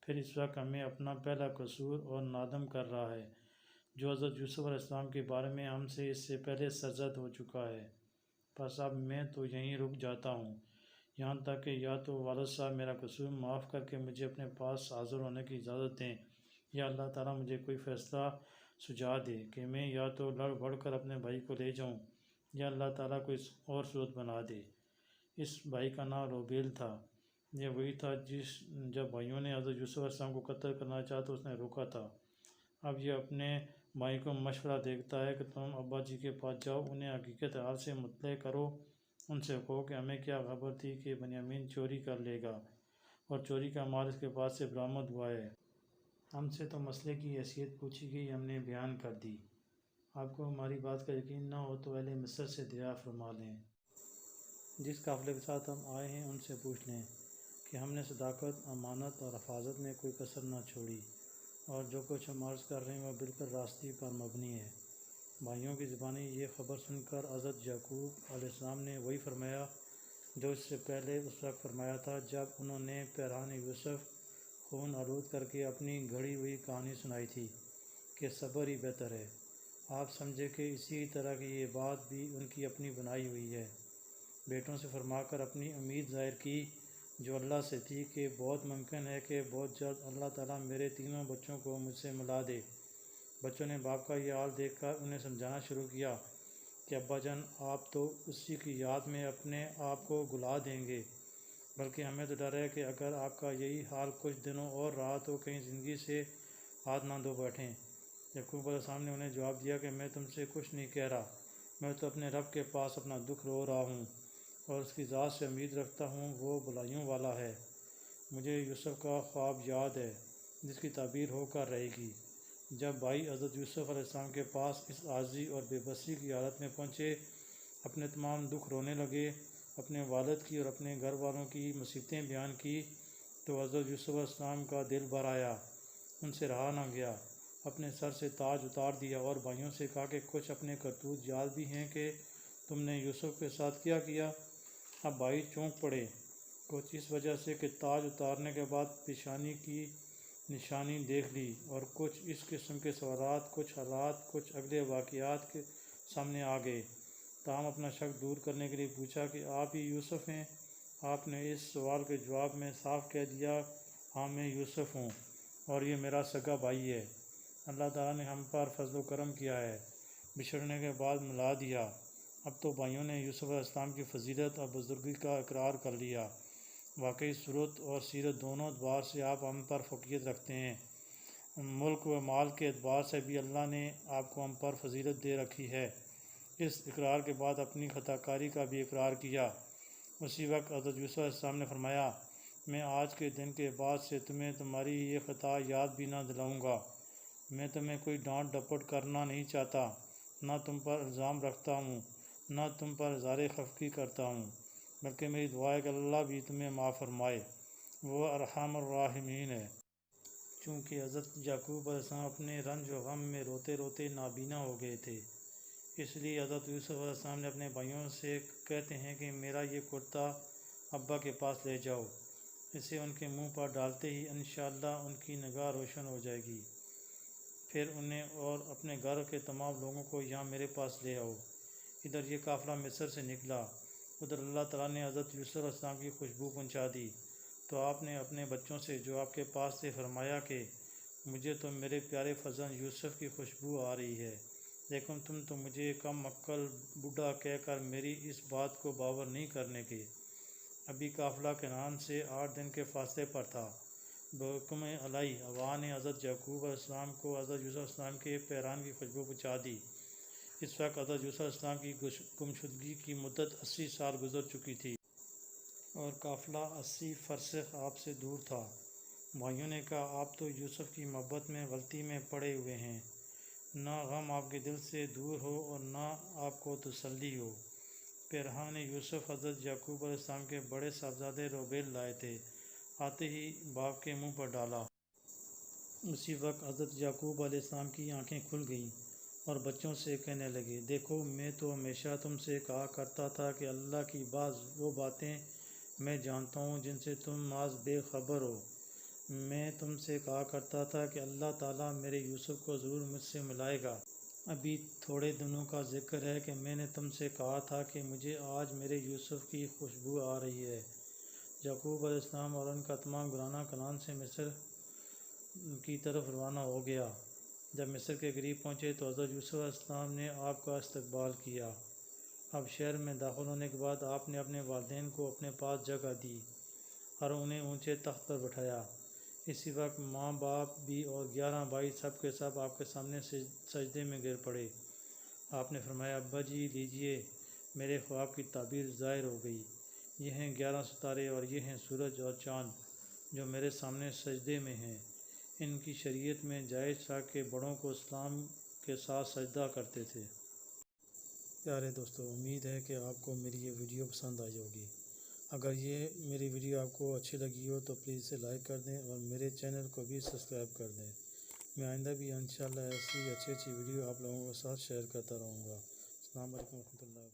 Speaker 1: پھر اس وقت ہمیں اپنا پہلا قصور اور نادم کر رہا ہے جو حضرت یوسف علیہ السلام کے بارے میں ہم سے اس سے پہلے سرزد ہو چکا ہے۔ بس اب میں تو یہیں رک جاتا ہوں، یہاں تک کہ یا تو والد صاحب میرا قصور معاف کر کے مجھے اپنے پاس حاضر ہونے کی اجازت دیں، یا اللہ تعالیٰ مجھے کوئی فیصلہ سجھا دے کہ میں یا تو لڑ بڑھ کر اپنے بھائی کو لے جاؤں، یا اللہ تعالیٰ کوئی اور صورت بنا دے۔ اس بھائی کا نام روبیل تھا۔ یہ وہی تھا جب بھائیوں نے حضرت یوسف علیہ السلام کو قتل کرنا چاہا تو اس نے روکا تھا۔ اب یہ اپنے بھائی کو مشورہ دیتا ہے کہ تم ابا جی کے پاس جاؤ، انہیں حقیقت حال سے مطلع کرو، ان سے کہو کہ ہمیں کیا خبر تھی کہ بنیامین چوری کر لے گا اور چوری کا مال اس کے پاس سے برآمد ہوا ہے۔ ہم سے تو مسئلے کی حیثیت پوچھی گئی، ہم نے بیان کر دی۔ آپ کو ہماری بات کا یقین نہ ہو تو اہل مصر سے دریافت فرما لیں، جس قافلے کے ساتھ ہم آئے ہیں ان سے پوچھ لیں کہ ہم نے صداقت، امانت اور حفاظت میں کوئی کسر نہ چھوڑی، اور جو کچھ ہم عرض کر رہے ہیں وہ بالکل راستی پر مبنی ہے۔ بھائیوں کی زبانی یہ خبر سن کر حضرت یعقوب علیہ السلام نے وہی فرمایا جو اس سے پہلے اس وقت فرمایا تھا جب انہوں نے پیرہان یوسف خون آلود کر کے اپنی گھڑی ہوئی کہانی سنائی تھی کہ صبر ہی بہتر ہے۔ آپ سمجھے کہ اسی طرح کی یہ بات بھی ان کی اپنی بنائی ہوئی ہے۔ بیٹوں سے فرما کر اپنی امید ظاہر کی جو اللہ سے تھی کہ بہت ممکن ہے کہ بہت جلد اللہ تعالیٰ میرے تینوں بچوں کو مجھ سے ملا دے۔ بچوں نے باپ کا یہ حال دیکھ کر انہیں سمجھانا شروع کیا کہ ابا جان آپ تو اسی کی یاد میں اپنے آپ کو گلا دیں گے، بلکہ ہمیں تو ڈر ہے کہ اگر آپ کا یہی حال کچھ دنوں اور رہا تو کہیں زندگی سے ہاتھ نہ دھو بیٹھیں۔ یعقوب علیہ السلام نے انہیں جواب دیا کہ میں تم سے کچھ نہیں کہہ رہا، میں تو اپنے رب کے پاس اپنا دکھ رو رہا ہوں اور اس کی ذات سے امید رکھتا ہوں، وہ بھلائیوں والا ہے۔ مجھے یوسف کا خواب یاد ہے جس کی تعبیر ہو کر رہے گی۔ جب بھائی حضرت یوسف علیہ السلام کے پاس اس عاجزی اور بے بسی کی حالت میں پہنچے، اپنے تمام دکھ رونے لگے، اپنے والد کی اور اپنے گھر والوں کی مصیبتیں بیان کی، تو حضرت یوسف علیہ السلام کا دل بھر آیا، ان سے رہا نہ گیا، اپنے سر سے تاج اتار دیا اور بھائیوں سے کہا کہ کچھ اپنے کرتوت یاد بھی ہیں کہ تم نے یوسف کے ساتھ کیا کیا۔ اب بھائی چونک پڑے، کچھ اس وجہ سے کہ تاج اتارنے کے بعد پیشانی کی نشانی دیکھ لی، اور کچھ اس قسم کے سوالات، کچھ حالات، کچھ اگلے واقعات کے سامنے آ گئے۔ تاہم اپنا شک دور کرنے کے لیے پوچھا کہ آپ ہی یوسف ہیں؟ آپ نے اس سوال کے جواب میں صاف کہہ دیا، ہاں میں یوسف ہوں اور یہ میرا سگا بھائی ہے۔ اللہ تعالیٰ نے ہم پر فضل و کرم کیا ہے، بچھڑنے کے بعد ملا دیا۔ اب تو بھائیوں نے یوسف علیہ السلام کی فضیلت اور بزرگی کا اقرار کر لیا۔ واقعی صورت اور سیرت دونوں اعتبار سے آپ ہم پر فوقیت رکھتے ہیں، ملک و مال کے اعتبار سے بھی اللہ نے آپ کو ہم پر فضیلت دے رکھی ہے۔ اس اقرار کے بعد اپنی خطا کاری کا بھی اقرار کیا۔ اسی وقت حضرت یوسف علیہ السلام نے فرمایا، میں آج کے دن کے بعد سے تمہیں تمہاری یہ خطا یاد بھی نہ دلاؤں گا۔ میں تمہیں کوئی ڈانٹ ڈپٹ کرنا نہیں چاہتا، نہ تم پر الزام رکھتا ہوں، نہ تم پر اظہار خفگی کرتا ہوں، بلکہ میری دعا ہے کہ اللہ بھی تمہیں معاف فرمائے، وہ ارحم الراحمین ہے۔ چونکہ حضرت یعقوب علیہ السلام اپنے رنج و غم میں روتے روتے نابینا ہو گئے تھے، اس لیے حضرت یوسف علیہ السلام نے اپنے بھائیوں سے کہتے ہیں کہ میرا یہ کرتا ابا کے پاس لے جاؤ، اسے ان کے منہ پر ڈالتے ہی انشاءاللہ ان کی نگاہ روشن ہو جائے گی، پھر انہیں اور اپنے گھر کے تمام لوگوں کو یہاں میرے پاس لے آؤ۔ ادھر یہ قافلہ مصر سے نکلا، ادھر اللہ تعالیٰ نے حضرت یوسف علیہ السلام کی خوشبو پہنچا دی، تو آپ نے اپنے بچوں سے جو آپ کے پاس تھے فرمایا کہ مجھے تو میرے پیارے فرزند یوسف کی خوشبو آ رہی ہے، لیکن تم تو مجھے کم عقل بوڑھا کہہ کر میری اس بات کو باور نہیں کرنے کے۔ ابھی قافلہ کنعان سے 8 دن کے فاصلے پر تھا۔ بحکم الہی ہوا نے حضرت یعقوب علیہ السلام کو حضرت یوسف علیہ السلام کے پیران کی خوشبو پہنچا دی۔ اس وقت حضرت یوسف علیہ السلام کی گمشدگی کی مدت 80 سال گزر چکی تھی اور قافلہ 80 فرسخ آپ سے دور تھا۔ بھائیوں نے کہا، آپ تو یوسف کی محبت میں غلطی میں پڑے ہوئے ہیں، نہ غم آپ کے دل سے دور ہو اور نہ آپ کو تسلی ہو۔ پیرہان یوسف حضرت یعقوب علیہ السلام کے بڑے صاحبزادے روبیل لائے تھے، آتے ہی باپ کے منہ پر ڈالا۔ اسی وقت حضرت یعقوب علیہ السلام کی آنکھیں کھل گئیں اور بچوں سے کہنے لگے، دیکھو میں تو ہمیشہ تم سے کہا کرتا تھا کہ اللہ کی وہ باتیں میں جانتا ہوں جن سے تم محض بے خبر ہو۔ میں تم سے کہا کرتا تھا کہ اللہ تعالیٰ میرے یوسف کو ضرور مجھ سے ملائے گا۔ ابھی تھوڑے دنوں کا ذکر ہے کہ میں نے تم سے کہا تھا کہ مجھے آج میرے یوسف کی خوشبو آ رہی ہے۔ یعقوب علیہ السلام اور ان کا تمام گھرانہ کنعان سے مصر کی طرف روانہ ہو گیا۔ جب مصر کے قریب پہنچے تو حضرت یوسف علیہ السلام نے آپ کا استقبال کیا۔ اب شہر میں داخل ہونے کے بعد آپ نے اپنے والدین کو اپنے پاس جگہ دی اور انہیں اونچے تخت پر بٹھایا۔ اسی وقت ماں باپ بھی اور 11 بھائی سب کے سب آپ کے سامنے سجدے میں گر پڑے۔ آپ نے فرمایا، ابا جی لیجئے، میرے خواب کی تعبیر ظاہر ہو گئی۔ یہ ہیں 11 ستارے اور یہ ہیں سورج اور چاند جو میرے سامنے سجدے میں ہیں۔ ان کی شریعت میں جائز تھا کہ بڑوں کو اسلام کے ساتھ سجدہ کرتے تھے۔ پیارے دوستو، امید ہے کہ آپ کو میری یہ ویڈیو پسند آئی ہوگی۔ اگر یہ میری ویڈیو آپ کو اچھی لگی ہو تو پلیز اسے لائک کر دیں اور میرے چینل کو بھی سبسکرائب کر دیں۔ میں آئندہ بھی انشاءاللہ ایسی اچھی ویڈیو آپ لوگوں کے ساتھ شیئر کرتا رہوں گا۔ السلام علیکم ورحمۃ اللہ۔